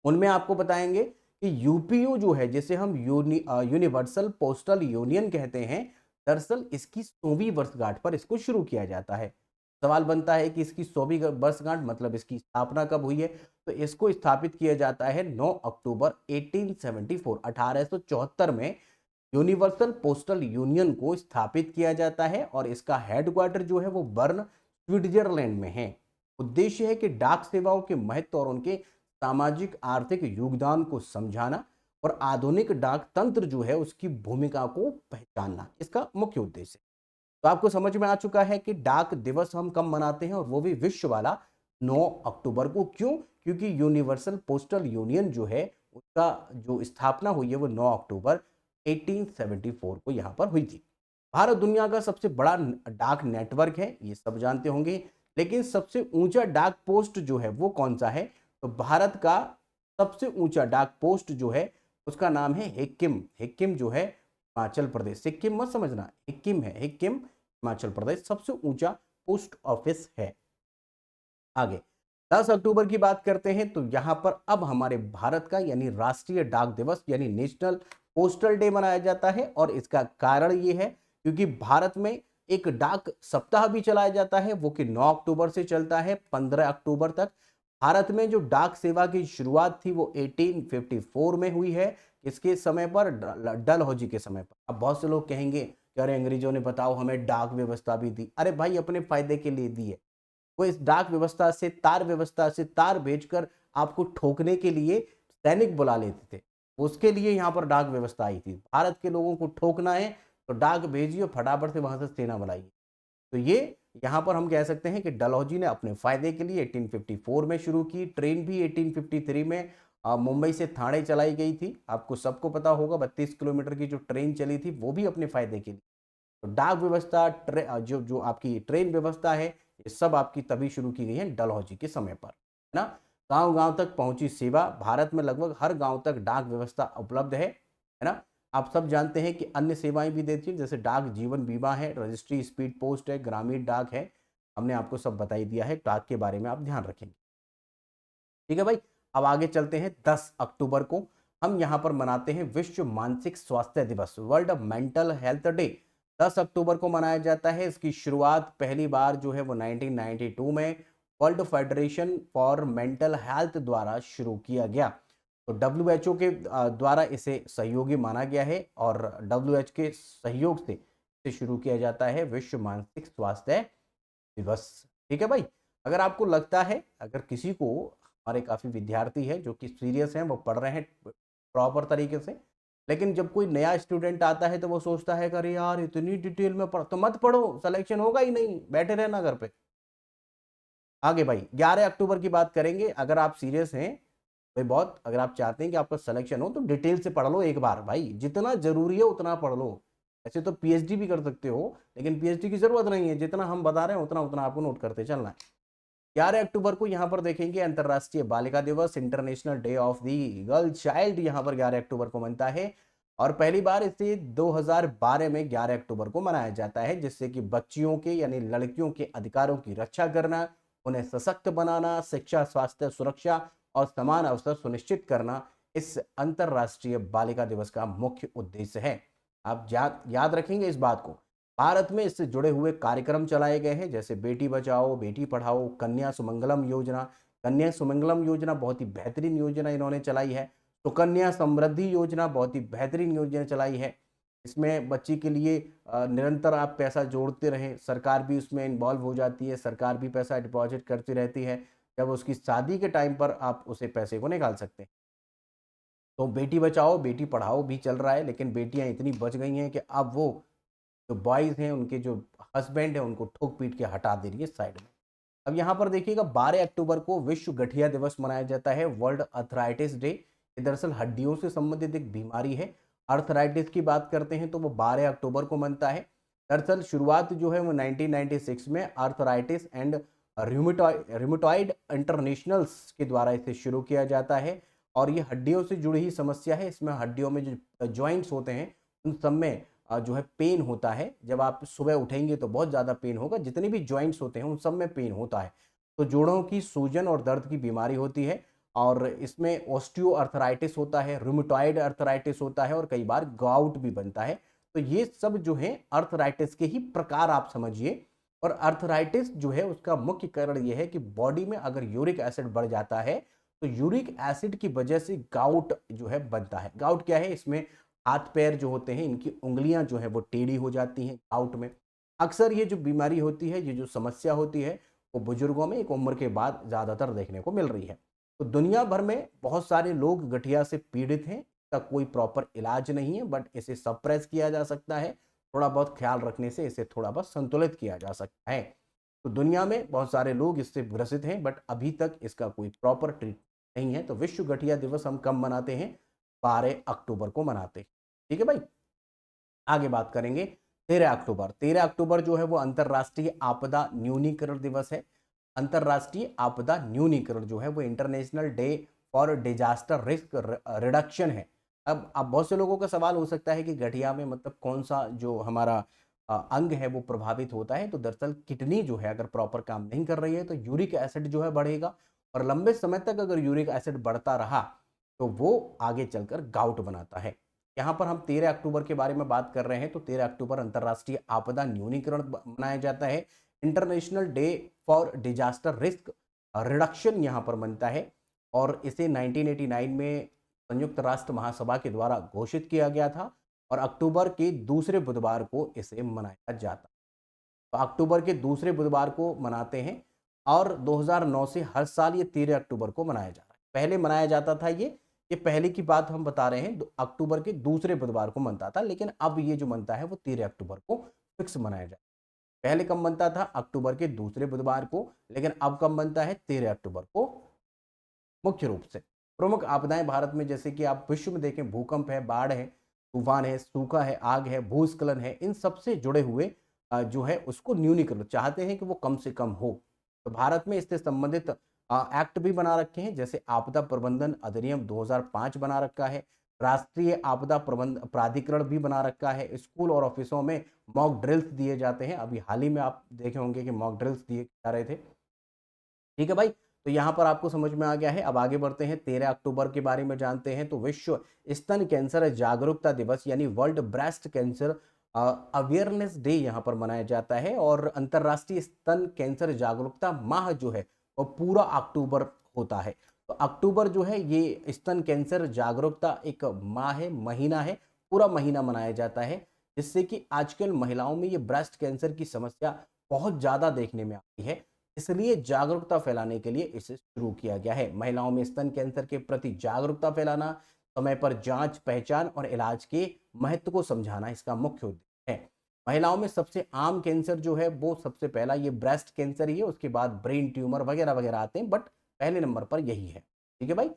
उनमें आपको बताएंगे कि यूपीयू जो है, जिसे हम यूनिवर्सल पोस्टल यूनियन कहते हैं, दरअसल इसकी 100वीं वर्षगांठ पर इसको शुरू किया जाता है। सवाल बनता है कि इसकी 100वीं वर्षगांठ मतलब इसकी स्थापना कब हुई है? तो इसको स्थापित किया जाता है 9 अक्टूबर 1874, 1874 में यूनिवर्सल पोस्टल यूनियन को स्थापित किया जाता है और इसका हेडक्वार्टर जो है वो बर्न स्विट्जरलैंड में है। उद्देश्य है कि डाक सेवाओं के महत्व और उनके सामाजिक आर्थिक योगदान को समझाना और आधुनिक डाक तंत्र जो है उसकी भूमिका को पहचानना, इसका मुख्य उद्देश्य है। तो आपको समझ में आ चुका है कि डाक दिवस हम कब मनाते हैं और वो भी विश्व वाला 9 अक्टूबर को। क्यों? क्योंकि यूनिवर्सल पोस्टल यूनियन जो है उसका जो स्थापना हुई है वो 9 अक्टूबर 1874 को यहाँ पर हुई थी। भारत दुनिया का सबसे बड़ा डाक नेटवर्क है, ये सब जानते होंगे, लेकिन सबसे ऊंचा डाक पोस्ट जो है वो कौन सा है? तो भारत का सबसे ऊंचा डाक पोस्ट जो है उसका नाम है हिक्किम। हिक्किम जो है हिमाचल प्रदेश, सिक्किम मत समझना, हिक्किम है, हिक्किम हिमाचल प्रदेश सबसे ऊंचा पोस्ट ऑफिस है। आगे 10 अक्टूबर की बात करते हैं, तो यहां पर अब हमारे भारत का यानी राष्ट्रीय डाक दिवस यानी नेशनल पोस्टल डे मनाया जाता है और इसका कारण ये है क्योंकि भारत में एक डाक सप्ताह भी चलाया जाता है, वो कि 9 अक्टूबर से चलता है 15 अक्टूबर तक। भारत में जो डाक सेवा की शुरुआत थी वो 1854 में हुई है। इसके समय पर डलहौजी के समय पर। अब बहुत से लोग कहेंगे कि अरे अंग्रेजों ने बताओ हमें डाक व्यवस्था भी दी। अरे भाई अपने फायदे के लिए दी है। वो इस डाक व्यवस्था से तार भेजकर आपको ठोकने के लिए सैनिक बुला लेते थे, उसके लिए यहाँ पर डाक व्यवस्था आई थी। भारत के लोगों को ठोकना है तो डाक भेजिए, फटाफट से वहां से सेना बुलाइए। तो ये यहाँ पर हम कह सकते हैं कि डलहौजी ने अपने फायदे के लिए 1854 में शुरू की। ट्रेन भी 1853 में मुंबई से ठाणे चलाई गई थी। आपको सबको पता होगा 32 किलोमीटर की जो ट्रेन चली थी वो भी अपने फायदे के लिए। तो डाक व्यवस्था, जो जो आपकी ट्रेन व्यवस्था है, ये सब आपकी तभी शुरू की गई है डलहौजी के समय पर, है ना। गांव गांव तक पहुंची सेवा। भारत में लगभग हर गांव तक डाक व्यवस्था उपलब्ध है ना। आप सब जानते हैं कि अन्य सेवाएं भी देती है, जैसे डाक जीवन बीमा है, रजिस्ट्री स्पीड पोस्ट है, ग्रामीण डाक है। हमने आपको सब बता ही दिया है, डाक के बारे में आप ध्यान रखेंगे। ठीक है भाई, अब आगे चलते हैं। 10 अक्टूबर को हम यहाँ पर मनाते हैं विश्व मानसिक स्वास्थ्य दिवस, वर्ल्ड मेंटल हेल्थ डे। 10 अक्टूबर को मनाया जाता है। इसकी शुरुआत पहली बार जो है वो 1992 में world federation for mental health द्वारा शुरू किया गया। तो डब्ल्यूएचओ के द्वारा इसे सहयोगी माना गया है और डब्ल्यूएच के सहयोग से इसे शुरू किया जाता है विश्व मानसिक स्वास्थ्य दिवस। ठीक है भाई, अगर आपको लगता है, अगर किसी को, हमारे काफ़ी विद्यार्थी हैं जो कि सीरियस हैं, वो पढ़ रहे हैं प्रॉपर तरीके से, लेकिन जब कोई नया स्टूडेंट आता है तो वो सोचता है कि अरे यार इतनी डिटेल में पढ़, तो मत पढ़ो, सिलेक्शन होगा ही नहीं, बैठे रहना घर पे। आगे भाई 11 अक्टूबर की बात करेंगे। अगर आप सीरियस हैं भाई बहुत, अगर आप चाहते हैं कि आपका सिलेक्शन हो तो डिटेल से पढ़ लो एक बार भाई, जितना जरूरी है उतना पढ़ लो। ऐसे तो पीएचडी भी कर सकते हो, लेकिन पीएचडी की जरूरत नहीं है, जितना हम बता रहे हैं उतना उतना आपको नोट करते चलना है। 11 अक्टूबर को यहाँ पर देखेंगे अंतर्राष्ट्रीय बालिका दिवस, international day of the girl child, यहाँ पर 11 अक्टूबर को मनता है। और पहली बार इसे 2012 में 11 अक्टूबर को मनाया जाता है, जिससे कि बच्चियों के यानी लड़कियों के अधिकारों की रक्षा करना, उन्हें सशक्त बनाना, शिक्षा, स्वास्थ्य, सुरक्षा और समान अवसर सुनिश्चित करना इस अंतर्राष्ट्रीय बालिका दिवस का मुख्य उद्देश्य है। आप याद रखेंगे इस बात को। भारत में इससे जुड़े हुए कार्यक्रम चलाए गए हैं, जैसे बेटी बचाओ बेटी पढ़ाओ, कन्या सुमंगलम योजना। कन्या सुमंगलम योजना बहुत ही बेहतरीन योजना इन्होंने चलाई है। सुकन्या समृद्धि योजना बहुत ही बेहतरीन योजना चलाई है। इसमें बच्ची के लिए निरंतर आप पैसा जोड़ते रहें, सरकार भी उसमें इन्वॉल्व हो जाती है, सरकार भी पैसा डिपॉजिट करती रहती है। जब उसकी शादी के टाइम पर आप उसे पैसे को निकाल सकते हैं। तो बेटी बचाओ बेटी पढ़ाओ भी चल रहा है, लेकिन बेटियां इतनी बच गई हैं कि अब वो जो बॉयज़ हैं, उनके जो हस्बैंड हैं, उनको ठोक पीट के हटा दे रही है साइड में। अब यहाँ पर देखिएगा 12 अक्टूबर को विश्व गठिया दिवस मनाया जाता है, वर्ल्ड अर्थराइटिस डे। ये दरअसल हड्डियों से संबंधित एक बीमारी है। अर्थराइटिस की बात करते हैं तो वो 12 अक्टूबर को मनता है। दरअसल शुरुआत जो है वो 1996 में अर्थराइटिस एंड रिमेटॉइड इंटरनेशनल्स के द्वारा इसे शुरू किया जाता है। और ये हड्डियों से जुड़ी ही समस्या है। इसमें हड्डियों में जो जॉइंट्स होते हैं उन सब में जो है पेन होता है। जब आप सुबह उठेंगे तो बहुत ज़्यादा पेन होगा, जितने भी जॉइंट्स होते हैं उन सब में पेन होता है। तो जोड़ों की सूजन और दर्द की बीमारी होती है, और इसमें ऑस्टियो अर्थराइटिस होता है, रूमेटॉइड अर्थराइटिस होता है, और कई बार गाउट भी बनता है। तो ये सब जो है अर्थराइटिस के ही प्रकार आप समझिए। और अर्थराइटिस जो है उसका मुख्य कारण ये है कि बॉडी में अगर यूरिक एसिड बढ़ जाता है तो यूरिक एसिड की वजह से गाउट जो है बनता है। गाउट क्या है? इसमें हाथ पैर जो होते हैं, इनकी उंगलियां जो है वो टेढ़ी हो जाती हैं गाउट में। अक्सर ये जो बीमारी होती है, ये जो समस्या होती है, वो बुजुर्गों में एक उम्र के बाद ज़्यादातर देखने को मिल रही है। तो दुनिया भर में बहुत सारे लोग गठिया से पीड़ित हैं। इसका कोई प्रॉपर इलाज नहीं है, बट इसे सप्रेस किया जा सकता है। थोड़ा बहुत ख्याल रखने से इसे थोड़ा बहुत संतुलित किया जा सकता है। तो दुनिया में बहुत सारे लोग इससे ग्रसित हैं, बट अभी तक इसका कोई प्रॉपर ट्रीटमेंट नहीं है। तो विश्व गठिया दिवस हम कब मनाते हैं? 12 अक्टूबर को मनाते हैं। ठीक है भाई, आगे बात करेंगे। 13 अक्टूबर जो है वो अंतर्राष्ट्रीय आपदा न्यूनीकरण दिवस है। अंतर्राष्ट्रीय आपदा न्यूनीकरण जो है वो international day for disaster risk reduction है। अब बहुत से लोगों का सवाल हो सकता है कि गठिया में मतलब कौन सा जो हमारा अंग है वो प्रभावित होता है। तो दरअसल किडनी जो है अगर प्रॉपर काम नहीं कर रही है तो यूरिक एसिड जो है बढ़ेगा, और लंबे समय तक अगर यूरिक एसिड बढ़ता रहा तो वो आगे चलकर गाउट बनाता है। यहाँ पर हम 13 अक्टूबर के बारे में बात कर रहे हैं। तो 13 अक्टूबर अंतर्राष्ट्रीय आपदा न्यूनीकरण मनाया जाता है। International day for disaster risk reduction यहाँ पर बनता है, और इसे 1989 में संयुक्त राष्ट्र महासभा के द्वारा घोषित किया गया था, और अक्टूबर के दूसरे बुधवार को इसे मनाया जाता है। तो अक्टूबर के दूसरे बुधवार को मनाते हैं, और 2009 से हर साल ये 13 अक्टूबर को मनाया जा रहा है। पहले मनाया जाता था ये पहले की बात हम बता रहे हैं, अक्टूबर के दूसरे बुधवार को मनता था, लेकिन अब ये जो मनता है वो 13 अक्टूबर को फिक्स मनाया जाए। पहले कब बनता था? अक्टूबर के दूसरे बुधवार को, लेकिन अब कब बनता है? 13 अक्टूबर को। मुख्य रूप से प्रमुख आपदाएं भारत में, जैसे कि आप विश्व में देखें, भूकंप है, बाढ़ है, तूफान है, सूखा है, आग है, भूस्खलन है, इन सब से जुड़े हुए जो है उसको न्यूनीकरण चाहते हैं कि वो कम से कम हो। तो भारत में इससे संबंधित एक्ट भी बना रखे हैं, जैसे आपदा प्रबंधन अधिनियम 2005 बना रखा है, राष्ट्रीय आपदा प्रबंध प्राधिकरण भी बना रखा है, स्कूल और ऑफिसों में मॉक ड्रिल्स दिए जाते हैं। अभी हाल ही में आप देखे होंगे कि मॉक ड्रिल्स दिए जा रहे थे। ठीक है भाई, तो यहाँ पर आपको समझ में आ गया है। अब आगे बढ़ते हैं, 13 अक्टूबर के बारे में जानते हैं। तो विश्व स्तन कैंसर जागरूकता दिवस यानी world breast cancer awareness day यहाँ पर मनाया जाता है, और अंतर्राष्ट्रीय स्तन कैंसर जागरूकता माह जो है वो पूरा अक्टूबर होता है। तो अक्टूबर जो है ये स्तन कैंसर जागरूकता एक माह है, महीना है, पूरा महीना मनाया जाता है, जिससे कि आजकल महिलाओं में ये ब्रेस्ट कैंसर की समस्या बहुत ज्यादा देखने में आती है। इसलिए जागरूकता फैलाने के लिए इसे शुरू किया गया है। महिलाओं में स्तन कैंसर के प्रति जागरूकता फैलाना, समय पर जांच, पहचान और इलाज के महत्व को समझाना इसका मुख्य उद्देश्य है। महिलाओं में सबसे आम कैंसर जो है वो सबसे पहला ये ब्रेस्ट कैंसर ही है, उसके बाद ब्रेन ट्यूमर वगैरह वगैरह आते हैं, बट पहले नंबर पर यही है। ठीक है भाई,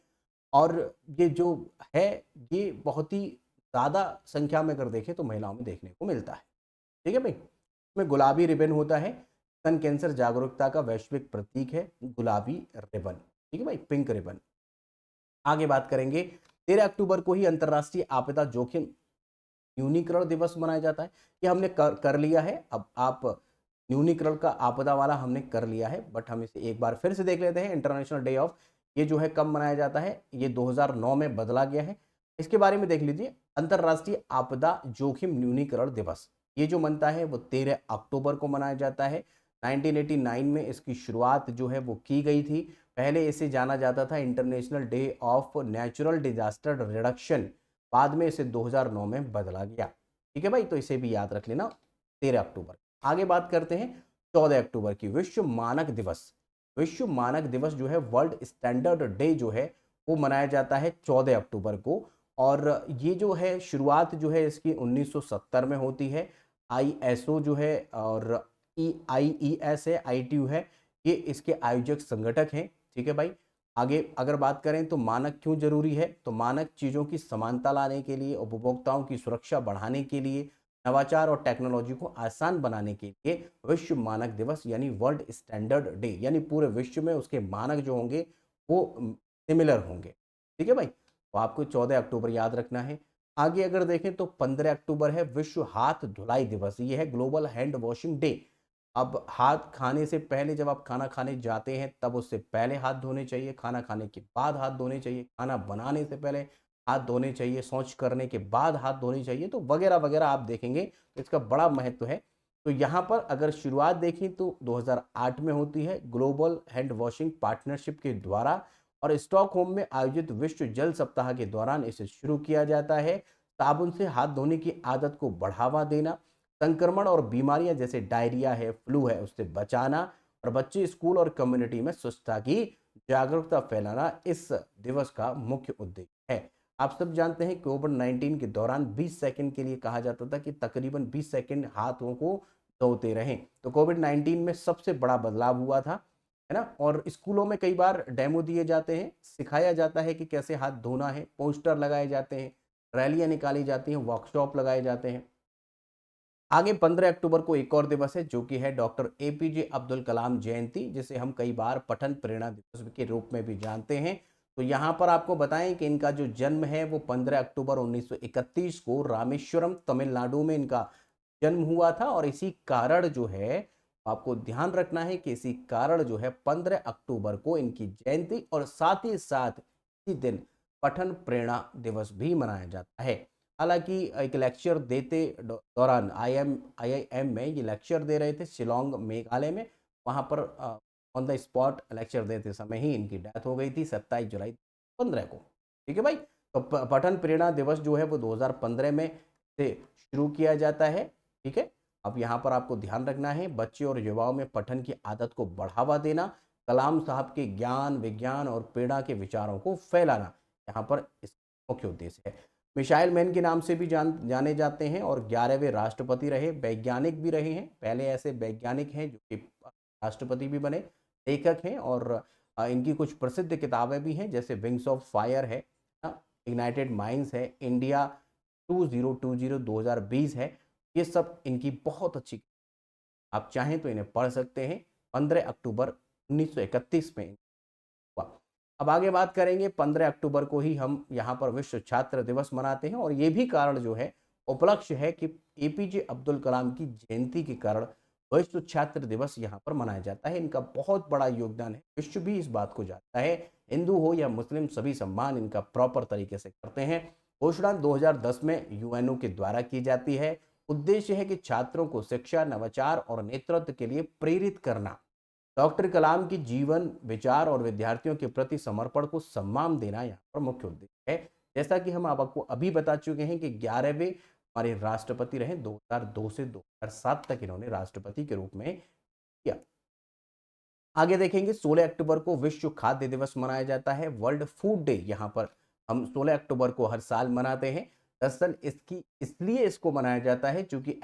और ये जो है ये बहुत ही ज्यादा संख्या में अगर देखें तो महिलाओं में देखने को मिलता है। ठीक है भाई, इसमें गुलाबी रिबन होता है, स्तन कैंसर जागरूकता का वैश्विक प्रतीक है गुलाबी रिबन। ठीक है भाई, पिंक रिबन। आगे बात करेंगे, 13 अक्टूबर को ही अंतर्राष्ट्रीय आपदा जोखिम न्यूनीकरण दिवस मनाया जाता है। ये हमने कर लिया है। अब आप न्यूनीकरण का आपदा वाला हमने कर लिया है, बट हम इसे एक बार फिर से देख लेते हैं। इंटरनेशनल डे ऑफ, ये जो है कब मनाया जाता है? ये 2009 में बदला गया है। इसके बारे में देख लीजिए, अंतर्राष्ट्रीय आपदा जोखिम न्यूनीकरण दिवस ये जो मनता है वो 13 अक्टूबर को मनाया जाता है। 1989 में इसकी शुरुआत जो है वो की गई थी। पहले इसे जाना जाता था international day of natural disaster reduction, बाद में इसे 2009 में बदला गया। ठीक है भाई, तो इसे भी याद रख लेना, 13 अक्टूबर। आगे बात करते हैं 14 अक्टूबर की, विश्व मानक दिवस। विश्व मानक दिवस जो है, वर्ल्ड स्टैंडर्ड डे जो है वो मनाया जाता है 14 अक्टूबर को, और ये जो है शुरुआत जो है इसकी 1970 में होती है। आईएसओ जो है और आईईएस है, आईटीयू है, ये इसके आयोजक संगठक हैं। ठीक है भाई, आगे अगर बात करें तो मानक क्यों जरूरी है? तो मानक चीजों की समानता लाने के लिए, उपभोक्ताओं की सुरक्षा बढ़ाने के लिए, नवाचार और टेक्नोलॉजी को आसान बनाने के लिए विश्व मानक दिवस यानी वर्ल्ड स्टैंडर्ड डे, यानी पूरे विश्व में उसके मानक जो होंगे वो सिमिलर होंगे। ठीक है भाई, तो आपको 14 अक्टूबर याद रखना है। आगे अगर देखें तो 15 अक्टूबर है विश्व हाथ धुलाई दिवस, ये है ग्लोबल हैंड वॉशिंग डे। अब हाथ खाने से पहले, जब आप खाना खाने जाते हैं तब उससे पहले हाथ धोने चाहिए, खाना खाने के बाद हाथ धोने चाहिए, खाना बनाने से पहले हाथ धोने चाहिए, शौच करने के बाद हाथ धोने चाहिए, तो वगैरह वगैरह आप देखेंगे तो इसका बड़ा महत्व है। तो यहाँ पर अगर शुरुआत देखें तो 2008 में होती है ग्लोबल हैंड वॉशिंग पार्टनरशिप के द्वारा, और स्टॉकहोम में आयोजित विश्व जल सप्ताह के दौरान इसे शुरू किया जाता है। साबुन से हाथ धोने की आदत को बढ़ावा देना, संक्रमण और बीमारियां जैसे डायरिया है, फ्लू है, उससे बचाना, और बच्चे, स्कूल और कम्युनिटी में स्वच्छता की जागरूकता फैलाना इस दिवस का मुख्य उद्देश्य है। आप सब जानते हैं कोविड-19 के दौरान 20 सेकंड के लिए कहा जाता था कि तकरीबन 20 सेकंड हाथों को धोते रहें। तो कोविड-19 में सबसे बड़ा बदलाव हुआ था, है ना। और स्कूलों में कई बार डेमो दिए जाते हैं, सिखाया जाता है कि कैसे हाथ धोना है, पोस्टर लगाए जाते हैं, रैलियां निकाली जाती हैं, वर्कशॉप लगाए जाते हैं। आगे 15 अक्टूबर को एक और दिवस है जो कि है डॉक्टर एपीजे अब्दुल कलाम जयंती, जिसे हम कई बार पठन प्रेरणा दिवस के रूप में भी जानते हैं। तो यहाँ पर आपको बताएं कि इनका जो जन्म है वो 15 अक्टूबर 1931 को रामेश्वरम तमिलनाडु में इनका जन्म हुआ था, और इसी कारण जो है आपको ध्यान रखना है कि इसी कारण जो है 15 अक्टूबर को इनकी जयंती और साथ ही साथ इसी दिन पठन प्रेरणा दिवस भी मनाया जाता है। हालांकि एक लेक्चर देते दौरान आईआईएम में ये लेक्चर दे रहे थे शिलोंग मेघालय में, वहां पर ऑन द स्पॉट लेक्चर देते समय ही इनकी डेथ हो गई थी 27 जुलाई 15 को। ठीक है भाई, तो पठन प्रेरणा दिवस जो है वो 2015 में से शुरू किया जाता है। ठीक है, अब यहाँ पर आपको ध्यान रखना है, बच्चे और युवाओं में पठन की आदत को बढ़ावा देना, कलाम साहब के ज्ञान, विज्ञान और प्रेरणा के विचारों को फैलाना यहाँ पर इस मुख्य उद्देश्य है। मिसाइल मैन के नाम से भी जाने जाते हैं और 11वें राष्ट्रपति रहे, वैज्ञानिक भी रहे हैं। पहले ऐसे वैज्ञानिक हैं जो कि राष्ट्रपति भी बने, लेखक हैं और इनकी कुछ प्रसिद्ध किताबें भी हैं जैसे विंग्स ऑफ फायर है, इग्नाइटेड माइंड्स है, इंडिया 2020 2020 है। ये सब इनकी बहुत अच्छी, आप चाहें तो इन्हें पढ़ सकते हैं। 15 अक्टूबर 1931 में हुआ। अब आगे बात करेंगे, 15 अक्टूबर को ही हम यहाँ पर विश्व छात्र दिवस मनाते हैं और ये भी कारण जो है, उपलक्ष्य है कि एपीजे अब्दुल कलाम की जयंती के कारण विश्व छात्र दिवस यहाँ पर मनाया जाता है। इनका बहुत बड़ा योगदान है, विश्व भी इस बात को जानता है। हिंदू हो या मुस्लिम, सभी सम्मान इनका प्रॉपर तरीके से करते हैं। घोषणा 2010 में यूएनओ के द्वारा की जाती है। उद्देश्य है कि छात्रों को शिक्षा, नवाचार और नेतृत्व के लिए प्रेरित करना। डॉक्टर कलाम की जीवन, विचार और विद्यार्थियों के प्रति समर्पण को सम्मान देना यहाँ पर मुख्य उद्देश्य है। जैसा कि हम आपको अभी बता चुके हैं कि 11वें हमारे राष्ट्रपति रहे, 2002 से 2007 तक इन्होंने राष्ट्रपति के रूप में किया। आगे देखेंगे, 16 अक्टूबर को विश्व खाद्य दिवस मनाया जाता है, वर्ल्ड फूड डे। यहाँ पर हम 16 अक्टूबर को हर साल मनाते हैं। दरअसल इसकी इसलिए इसको मनाया जाता है क्योंकि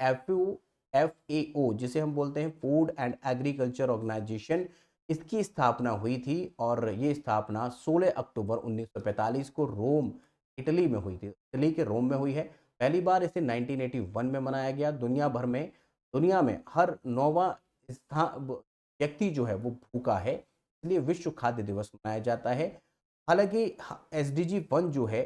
FAO जिसे हम बोलते हैं फूड एंड एग्रीकल्चर ऑर्गेनाइजेशन, इसकी स्थापना हुई थी और ये स्थापना 16 अक्टूबर 1945 को रोम, इटली में हुई थी। इटली के रोम में हुई है। पहली बार इसे 1981 में मनाया गया। दुनिया में हर 9वां स्थान व्यक्ति जो है वो भूखा है, इसलिए विश्व खाद्य दिवस मनाया जाता है। हालांकि SDG 1 जो है,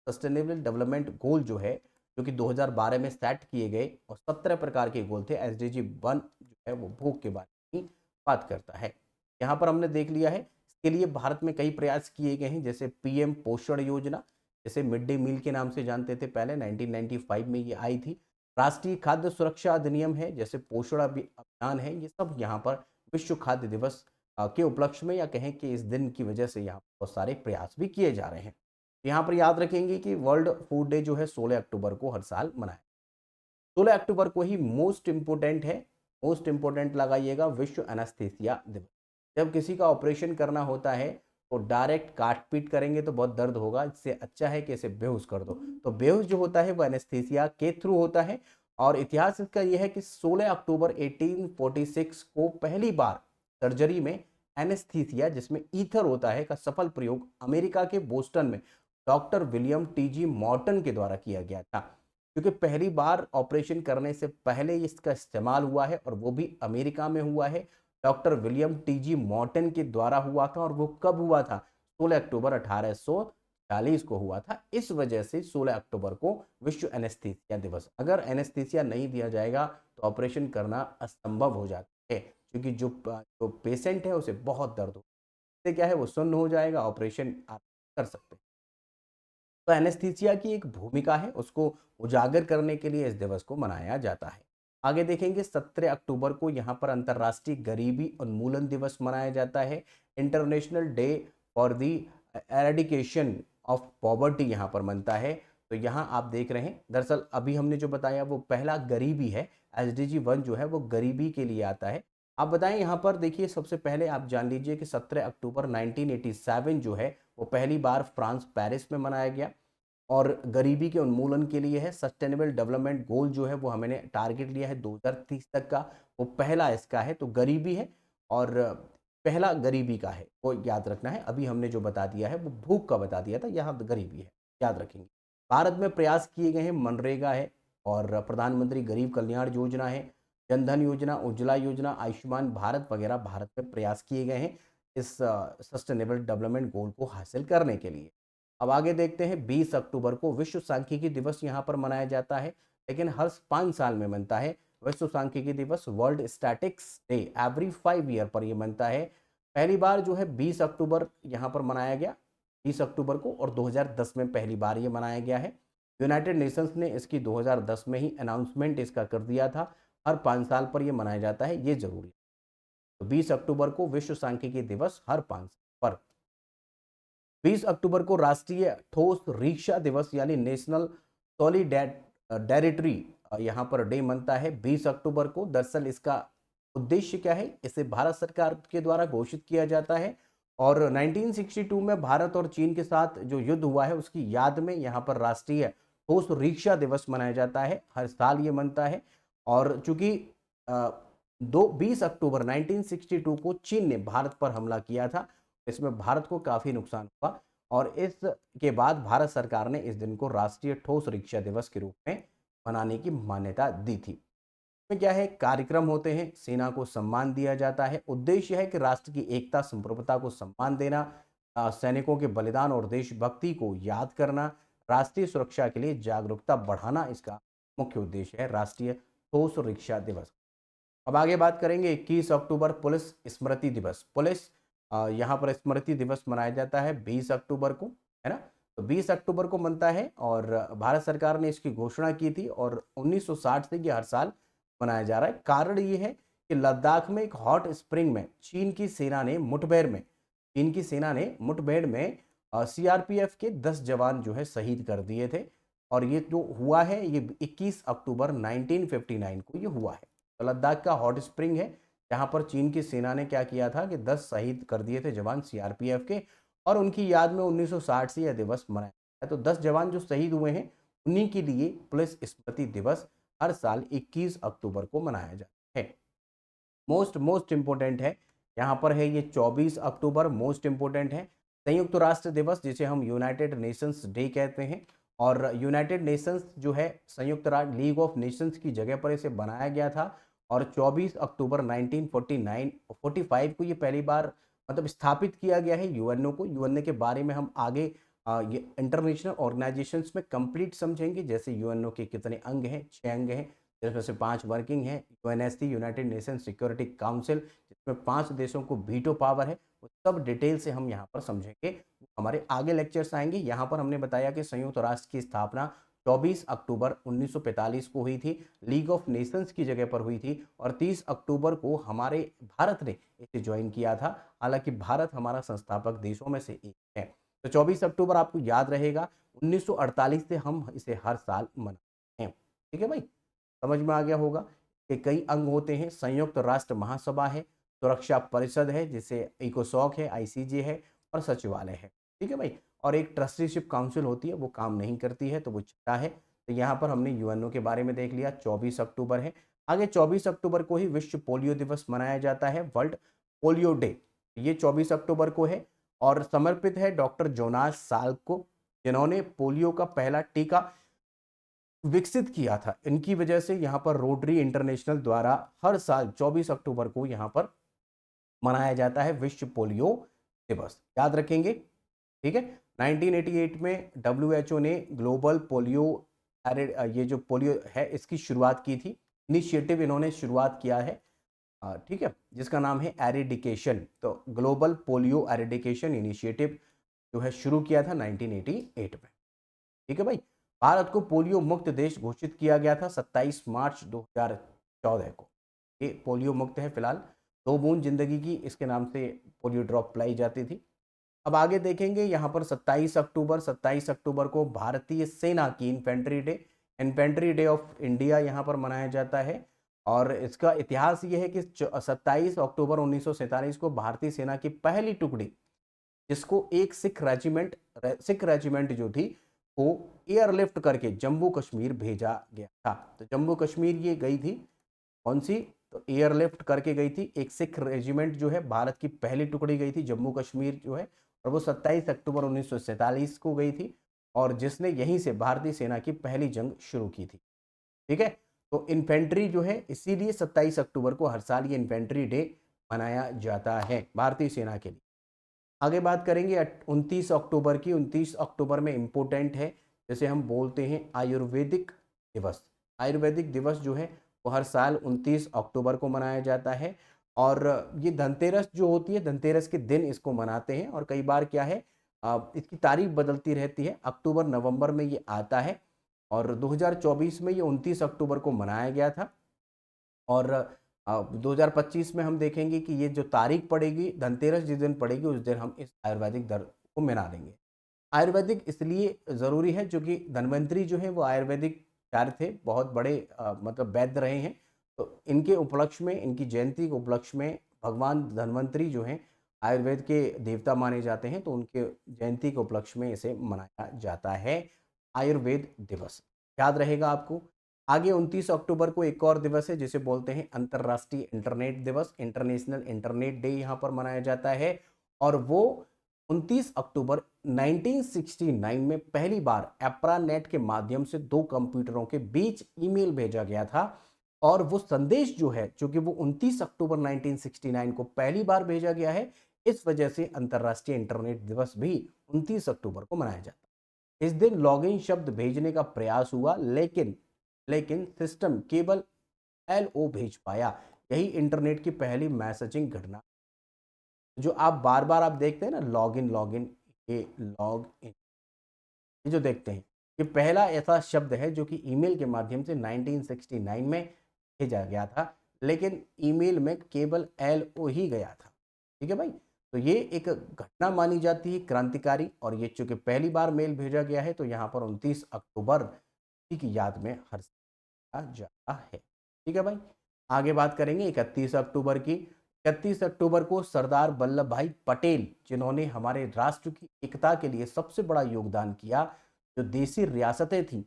सस्टेनेबल डेवलपमेंट गोल जो है, जो कि 2012 में सेट किए गए और 17 प्रकार के गोल थे, SDG 1 जो है वो भूख के बारे में बात करता है। यहाँ पर हमने देख लिया है, इसके लिए भारत में कई प्रयास किए गए हैं, जैसे PM पोषण योजना, जैसे मिड डे मील के नाम से जानते थे पहले, 1995 में ये आई थी। राष्ट्रीय खाद्य सुरक्षा अधिनियम है, जैसे पोषण अभियान है, ये सब यहाँ पर विश्व खाद्य दिवस के उपलक्ष्य में, या कहें कि इस दिन की वजह से यहाँ बहुत सारे प्रयास भी किए जा रहे हैं। यहाँ पर याद रखेंगे कि वर्ल्ड फूड डे जो है 16 अक्टूबर को हर साल मनाया। 16 अक्टूबर को ही मोस्ट इम्पोर्टेंट है, मोस्ट इम्पोर्टेंट लगाइएगा, विश्व एनेस्थीसिया दिवस। जब किसी का ऑपरेशन करना होता है तो डायरेक्ट काट पीट करेंगे तो बहुत दर्द होगा, इससे अच्छा है कि इसे बेहोश कर दो। तो बेहोश जो होता है वो एनेस्थीसिया के थ्रू होता है। और इतिहास इसका यह है कि 16 अक्टूबर 1846 को पहली बार सर्जरी में एनेस्थीसिया, जिसमें ईथर होता है, का सफल प्रयोग अमेरिका के बोस्टन में डॉक्टर विलियम TG मॉर्टन के द्वारा किया गया था। क्योंकि पहली बार ऑपरेशन करने से पहले इसका इस्तेमाल हुआ है और वो भी अमेरिका में हुआ है, डॉक्टर विलियम TG मॉर्टन के द्वारा हुआ था। और वो कब हुआ था? 16 अक्टूबर 1840 को हुआ था। इस वजह से 16 अक्टूबर को विश्व एनेस्थीसिया दिवस। अगर एनेस्थीसिया नहीं दिया जाएगा तो ऑपरेशन करना असंभव हो जाता है, क्योंकि जो पेशेंट है उसे बहुत दर्द हो, इससे क्या है, वो सुन्न हो जाएगा, ऑपरेशन आप कर सकते हैं। तो एनेस्थीसिया की एक भूमिका है, उसको उजागर करने के लिए इस दिवस को मनाया जाता है। आगे देखेंगे, 17 अक्टूबर को यहाँ पर अंतर्राष्ट्रीय गरीबी उन्मूलन दिवस मनाया जाता है, international day for the eradication of poverty यहाँ पर बनता है। तो यहाँ आप देख रहे हैं, दरअसल अभी हमने जो बताया वो पहला गरीबी है, SDG 1 जो है वो गरीबी के लिए आता है। आप बताएं, यहाँ पर देखिए, सबसे पहले आप जान लीजिए कि 17 अक्टूबर 1987 जो है वो पहली बार फ्रांस पेरिस में मनाया गया और गरीबी के उन्मूलन के लिए है। सस्टेनेबल डेवलपमेंट गोल जो है वो हमने टारगेट लिया है 2030 तक का, वो पहला इसका है। तो गरीबी है और पहला गरीबी का है, वो याद रखना है। अभी हमने जो बता दिया है वो भूख का बता दिया था, यहाँ गरीबी है, याद रखेंगे। भारत में प्रयास किए गए हैं, मनरेगा है और प्रधानमंत्री गरीब कल्याण योजना है, जनधन योजना, उज्ज्वला योजना, आयुष्मान भारत वगैरह भारत में प्रयास किए गए हैं इस सस्टेनेबल डेवलपमेंट गोल को हासिल करने के लिए। अब आगे देखते हैं, 20 अक्टूबर को विश्व सांख्यिकी दिवस यहाँ पर मनाया जाता है, लेकिन हर 5 साल में बनता है। विश्व सांख्यिकी दिवस, world statics day, every 5 year पर यह बनता है। पहली बार जो है 20 अक्टूबर यहाँ पर मनाया गया, 20 अक्टूबर को, और 2010 में पहली बार ये मनाया गया है। यूनाइटेड नेशंस ने इसकी 2010 में ही अनाउंसमेंट इसका कर दिया था। हर 5 साल पर यह मनाया जाता है, ये जरूरी है। तो 20 अक्टूबर को विश्व सांख्यिकी दिवस हर 5 साल पर। 20 अक्टूबर को राष्ट्रीय ठोस रिक्शा दिवस यानी नेशनल सॉलिडेरिटी यहाँ पर डे मनता है 20 अक्टूबर को। दरअसल इसका उद्देश्य क्या है, इसे भारत सरकार के द्वारा घोषित किया जाता है और 1962 में भारत और चीन के साथ जो युद्ध हुआ है उसकी याद में यहाँ पर राष्ट्रीय ठोस रिक्शा दिवस मनाया जाता है, हर साल ये मनता है। और चूंकि अ, 20 अक्टूबर 1962 को चीन ने भारत पर हमला किया था, इसमें भारत को काफी नुकसान हुआ और इसके बाद भारत सरकार ने इस दिन को राष्ट्रीय ठोस रिक्शा दिवस के रूप में मनाने की मान्यता दी थी। में क्या है, कार्यक्रम होते हैं, सेना को सम्मान दिया जाता है। उद्देश्य है कि राष्ट्र की एकता संप्रभुता को सम्मान देना, सैनिकों के बलिदान और देशभक्ति को याद करना, राष्ट्रीय सुरक्षा के लिए जागरूकता बढ़ाना इसका मुख्य उद्देश्य है राष्ट्रीय ठोस रिक्शा दिवस। अब आगे बात करेंगे 21 अक्टूबर पुलिस स्मृति दिवस। पुलिस यहाँ पर स्मृति दिवस मनाया जाता है 20 अक्टूबर को, है ना। तो 20 अक्टूबर को मनता है और भारत सरकार ने इसकी घोषणा की थी और 1960 से ये हर साल मनाया जा रहा है। कारण ये है कि लद्दाख में एक हॉट स्प्रिंग में चीन की सेना ने मुठभेड़ में सीआरपीएफ के 10 जवान जो है शहीद कर दिए थे। और ये जो हुआ है ये 21 अक्टूबर 1959 को ये हुआ है। तो लद्दाख का हॉट स्प्रिंग है जहां पर चीन की सेना ने क्या किया था कि 10 शहीद कर दिए थे जवान सीआरपीएफ के, और उनकी याद में 1960 से यह दिवस मनाया है। तो 10 जवान जो शहीद हुए हैं उन्हीं के लिए पुलिस स्मृति दिवस हर साल 21 अक्टूबर को मनाया जाता है। मोस्ट मोस्ट इम्पोर्टेंट है, यहाँ पर है ये 24 अक्टूबर मोस्ट इम्पोर्टेंट है, संयुक्त राष्ट्र दिवस जिसे हम यूनाइटेड नेशंस डे कहते हैं। और यूनाइटेड नेशंस जो है संयुक्त राष्ट्र लीग ऑफ नेशंस की जगह पर इसे बनाया गया था और 24 अक्टूबर 1945 को ये पहली बार मतलब स्थापित किया गया है यूएनओ को। यूएनओ के बारे में हम आगे ये इंटरनेशनल ऑर्गेनाइजेशंस में कंप्लीट समझेंगे, जैसे यूएनओ के कितने अंग हैं, 6 अंग हैं जिसमें से 5 वर्किंग है। UNSC United nation security council जिसमें 5 देशों को वीटो पावर है, वो सब डिटेल से हम यहाँ पर समझेंगे, हमारे आगे लेक्चर्स आएंगे। यहाँ पर हमने बताया कि संयुक्त राष्ट्र की स्थापना 24 अक्टूबर 1945 को हुई थी, लीग ऑफ नेशंस की जगह पर हुई थी और 30 अक्टूबर को हमारे भारत ने इसे ज्वाइन किया था। हालांकि भारत हमारा संस्थापक देशों में से एक है। तो 24 अक्टूबर आपको याद रहेगा, 1948 से हम इसे हर साल मनाते हैं। ठीक है भाई, समझ में आ गया होगा कि कई अंग होते हैं। संयुक्त राष्ट्र महासभा है, सुरक्षा परिषद है जिसे इकोसॉक है, आईसीजे है और सचिवालय है। ठीक है भाई, और एक ट्रस्टीशिप काउंसिल होती है, वो काम नहीं करती है तो वो छठा है। तो यहाँ पर हमने यूएनओ के बारे में देख लिया, 24 अक्टूबर है। आगे 24 अक्टूबर को ही विश्व पोलियो दिवस मनाया जाता है, वर्ल्ड पोलियो डे। ये 24 अक्टूबर को है और समर्पित है डॉक्टर जोनास साल्क को, जिन्होंने पोलियो का पहला टीका विकसित किया था। इनकी वजह से यहाँ पर रोटरी इंटरनेशनल द्वारा हर साल 24 अक्टूबर को यहाँ पर मनाया जाता है विश्व पोलियो दिवस, याद रखेंगे। ठीक है, 1988 में डब्ल्यूएचओ ने ग्लोबल पोलियो ये जो पोलियो है इसकी शुरुआत की थी। इनिशिएटिव इन्होंने शुरुआत किया है, ठीक है, जिसका नाम है एरिडिकेशन। तो ग्लोबल पोलियो एरिडिकेशन इनिशिएटिव जो है शुरू किया था 1988 में। ठीक है भाई, भारत को पोलियो मुक्त देश घोषित किया गया था 27 मार्च 2014 को। ये पोलियो मुक्त है फिलहाल, 2 बूंद जिंदगी की इसके नाम से पोलियो ड्रॉप पिलाई जाती थी। अब आगे देखेंगे यहाँ पर 27 अक्टूबर को भारतीय सेना की इन्फेंट्री डे ऑफ इंडिया यहाँ पर मनाया जाता है। और इसका इतिहास ये है कि 27 अक्टूबर 1947 को भारतीय सेना की पहली टुकड़ी, जिसको एक सिख रेजिमेंट जो थी को एयरलिफ्ट करके जम्मू कश्मीर भेजा गया था। तो जम्मू कश्मीर ये गई थी, कौन सी, तो एयरलिफ्ट करके गई थी। एक सिख रेजिमेंट जो है भारत की पहली टुकड़ी गई थी जम्मू कश्मीर जो है, और वो 27 अक्टूबर 1947 को गई थी और जिसने यहीं से भारतीय सेना की पहली जंग शुरू की थी। ठीक है, तो इन्फेंट्री जो है इसीलिए 27 अक्टूबर को हर साल ये इन्फेंट्री डे मनाया जाता है भारतीय सेना के लिए। आगे बात करेंगे 29 अक्टूबर की। 29 अक्टूबर में इम्पोर्टेंट है, जैसे हम बोलते हैं आयुर्वेदिक दिवस। आयुर्वेदिक दिवस जो है वो हर साल 29 अक्टूबर को मनाया जाता है। और ये धनतेरस जो होती है, धनतेरस के दिन इसको मनाते हैं। और कई बार क्या है, इसकी तारीख बदलती रहती है, अक्टूबर नवंबर में ये आता है और 2024 में ये 29 अक्टूबर को मनाया गया था। और 2025 में हम देखेंगे कि ये जो तारीख पड़ेगी, धनतेरस जिस दिन पड़ेगी उस दिन हम इस आयुर्वेदिक दर को मना देंगे। आयुर्वेदिक इसलिए ज़रूरी है क्योंकि धन्वंतरी जो है वो आयुर्वेदिक आचार्य थे, बहुत बड़े मतलब वैद्य रहे हैं। तो इनके उपलक्ष्य में, इनकी जयंती के उपलक्ष्य में भगवान धन्वंतरी जो हैं आयुर्वेद के देवता माने जाते हैं, तो उनके जयंती के उपलक्ष्य में इसे मनाया जाता है। आयुर्वेद दिवस, याद रहेगा आपको। आगे 29 अक्टूबर को एक और दिवस है जिसे बोलते हैं अंतर्राष्ट्रीय इंटरनेट दिवस, इंटरनेशनल इंटरनेट डे यहाँ पर मनाया जाता है। और वो 29 अक्टूबर 1969 में पहली बार एप्रानेट के माध्यम से दो कंप्यूटरों के बीच ईमेल भेजा गया था। और वो संदेश जो है, चूंकि वो 29 अक्टूबर 1969 को पहली बार भेजा गया है, इस वजह से अंतर्राष्ट्रीय इंटरनेट दिवस भी 29 अक्टूबर को मनाया जाता है। इस दिन लॉगिन शब्द भेजने का प्रयास हुआ, लेकिन सिस्टम केवल LO भेज पाया। यही इंटरनेट की पहली मैसेजिंग घटना, जो आप बार बार आप देखते हैं ना, लॉगिन लॉगिन, ये लॉग इन, ये जो देखते हैं, ये पहला ऐसा शब्द है जो कि ईमेल के माध्यम से 1969 में भेजा गया था, लेकिन ईमेल में केवल LO ही गया था। ठीक है भाई, तो ये एक घटना मानी जाती है क्रांतिकारी, और ये चूंकि पहली बार मेल भेजा गया है, तो यहाँ पर 29 अक्टूबर की याद में हर जाता है। ठीक है भाई, आगे बात करेंगे 31 अक्टूबर की। 31 अक्टूबर को सरदार वल्लभ भाई पटेल, जिन्होंने हमारे राष्ट्र की एकता के लिए सबसे बड़ा योगदान किया, जो देसी रियासतें थी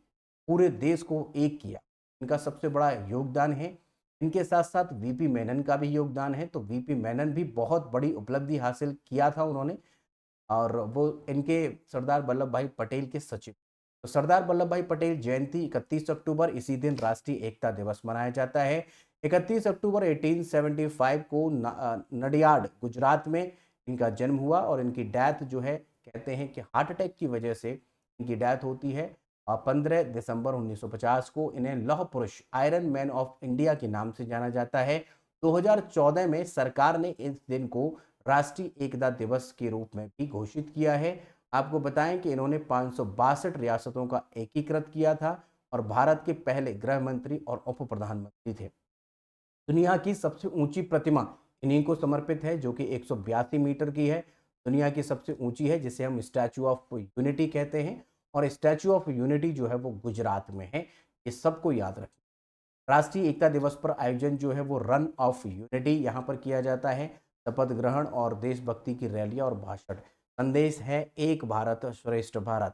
पूरे देश को एक किया, इनका सबसे बड़ा योगदान है। इनके साथ साथ वीपी मेनन का भी योगदान है, तो वीपी मेनन भी बहुत बड़ी उपलब्धि हासिल किया था उन्होंने, और वो इनके सरदार वल्लभ भाई पटेल के सचिव। तो सरदार वल्लभ भाई पटेल जयंती 31 अक्टूबर, इसी दिन राष्ट्रीय एकता दिवस मनाया जाता है। 31 अक्टूबर 1875 को नडियाड गुजरात में इनका जन्म हुआ, और इनकी डेथ जो है, कहते हैं कि हार्ट अटैक की वजह से इनकी डेथ होती है। 15 दिसंबर 1950 को इन्हें लौह पुरुष, आयरन मैन ऑफ इंडिया के नाम से जाना जाता है। 2014 में सरकार ने इस दिन को राष्ट्रीय एकता दिवस के रूप में भी घोषित किया है। आपको बताएं कि इन्होंने 562 रियासतों का एकीकृत किया था, और भारत के पहले गृह मंत्री और उप प्रधानमंत्री थे। दुनिया की सबसे ऊंची प्रतिमा इन्हीं को समर्पित है, जो कि 182 मीटर की है। दुनिया की सबसे ऊंची है, जिसे हम स्टैचू ऑफ यूनिटी कहते हैं, और स्टैचू ऑफ यूनिटी जो है वो गुजरात में है। ये सबको याद रखें। राष्ट्रीय एकता दिवस पर आयोजन जो है वो रन ऑफ यूनिटी यहाँ पर किया जाता है। शपथ ग्रहण और देशभक्ति की रैलियां और भाषण। संदेश है एक भारत श्रेष्ठ भारत।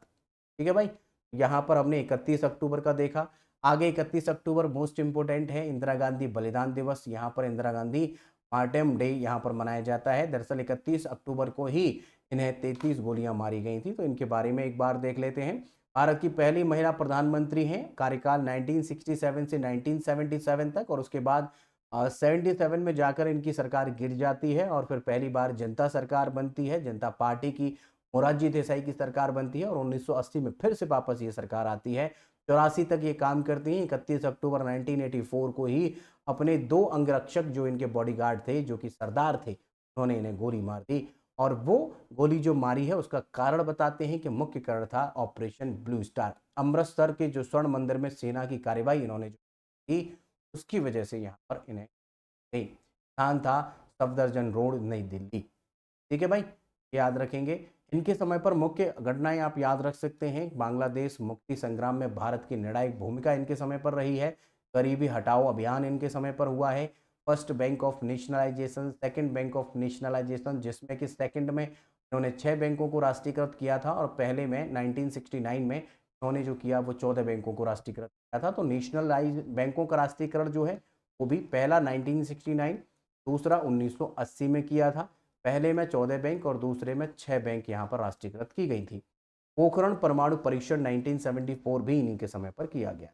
ठीक है भाई, यहाँ पर हमने 31 अक्टूबर का देखा। आगे 31 अक्टूबर मोस्ट इंपोर्टेंट है, इंदिरा गांधी बलिदान दिवस। यहाँ पर इंदिरा गांधी मार्टम डे यहाँ पर मनाया जाता है। दरअसल 31 अक्टूबर को ही इन्हें 33 गोलियां मारी गई थी, तो इनके बारे में एक बार देख लेते हैं। भारत की पहली महिला प्रधानमंत्री हैं, कार्यकाल 1967 से 1977 तक, और उसके बाद 77 में जाकर इनकी सरकार गिर जाती है, और फिर पहली बार जनता सरकार बनती है, जनता पार्टी की मोरारजी देसाई की सरकार बनती है, और 1980 में फिर से वापस ये सरकार आती है। 84 तक ये काम करती हैं। 31 अक्टूबर 1984 को ही अपने दो अंगरक्षक, जो इनके बॉडीगार्ड थे, जो कि सरदार थे, उन्होंने इन्हें गोली मार दी। और वो गोली जो मारी है उसका कारण बताते हैं कि मुख्य कारण था ऑपरेशन ब्लू स्टार। अमृतसर के जो स्वर्ण मंदिर में सेना की कार्रवाई इन्होंने जो की, उसकी वजह से यहाँ पर इन्हें नहीं, स्थान था सफदरजंग रोड, नई दिल्ली। ठीक है भाई, याद रखेंगे। इनके समय पर मुख्य घटनाएं आप याद रख सकते हैं। बांग्लादेश मुक्ति संग्राम में भारत की निर्णायक भूमिका इनके समय पर रही है। गरीबी हटाओ अभियान इनके समय पर हुआ है। First bank of nationalisation, second bank of nationalisation, जिसमें कि सेकंड में इन्होंने 6 बैंकों को राष्ट्रीयकृत किया था, और पहले में 1969 में इन्होंने जो किया वो 14 बैंकों को राष्ट्रीयकृत किया था। तो नेशनलाइज बैंकों का राष्ट्रीयकरण जो है वो भी पहला 1969, दूसरा 1980 में किया था। पहले में 14 बैंक और दूसरे में 6 बैंक यहाँ पर राष्ट्रीयकृत की गई थी। पोखरण परमाणु परीक्षण 1974 भी इन्हीं के समय पर किया गया।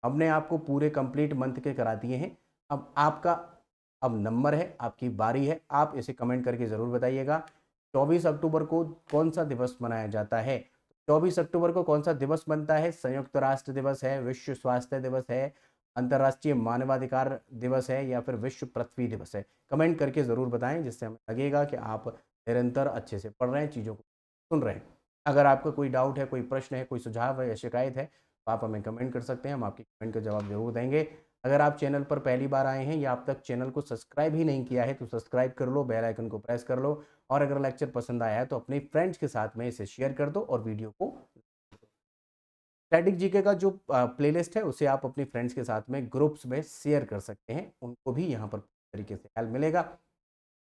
हमने आपको पूरे कंप्लीट मंथ के करा दिए हैं। अब आपका अब नंबर है, आपकी बारी है, आप इसे कमेंट करके ज़रूर बताइएगा। 24 अक्टूबर को कौन सा दिवस मनाया जाता है? 24 अक्टूबर को कौन सा दिवस बनता है? संयुक्त राष्ट्र दिवस है, विश्व स्वास्थ्य दिवस है, अंतर्राष्ट्रीय मानवाधिकार दिवस है, या फिर विश्व पृथ्वी दिवस है? कमेंट करके ज़रूर बताएं, जिससे हमें लगेगा कि आप निरंतर अच्छे से पढ़ रहे हैं, चीज़ों को सुन रहे हैं। अगर आपका कोई डाउट है, कोई प्रश्न है, कोई सुझाव है या शिकायत है, तो आप हमें कमेंट कर सकते हैं, हम आपके कमेंट का जवाब जरूर देंगे। अगर आप चैनल पर पहली बार आए हैं या अब तक चैनल को सब्सक्राइब ही नहीं किया है, तो सब्सक्राइब कर लो, बेल आइकन को प्रेस कर लो, और अगर लेक्चर पसंद आया है तो अपने फ्रेंड्स के साथ में इसे शेयर कर दो, और वीडियो को स्टैटिक जीके का जो प्लेलिस्ट है उसे आप अपने फ्रेंड्स के साथ में ग्रुप्स में शेयर कर सकते हैं, उनको भी यहाँ पर तरीके से हेल्प मिलेगा।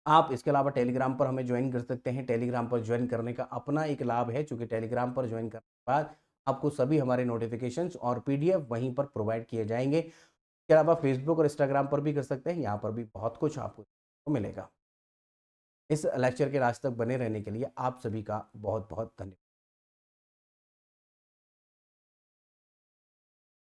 आप इसके अलावा टेलीग्राम पर हमें ज्वाइन कर सकते हैं। टेलीग्राम पर ज्वाइन करने का अपना एक लाभ है, चूंकि टेलीग्राम पर ज्वाइन करने के बाद आपको सभी हमारे नोटिफिकेशंस और पीडीएफ वहीं पर प्रोवाइड किए जाएंगे। इसके अलावा फेसबुक और इंस्टाग्राम पर भी कर सकते हैं, यहाँ पर भी बहुत कुछ आपको मिलेगा। इस लेक्चर के लास्ट तक बने रहने के लिए आप सभी का बहुत बहुत धन्यवाद।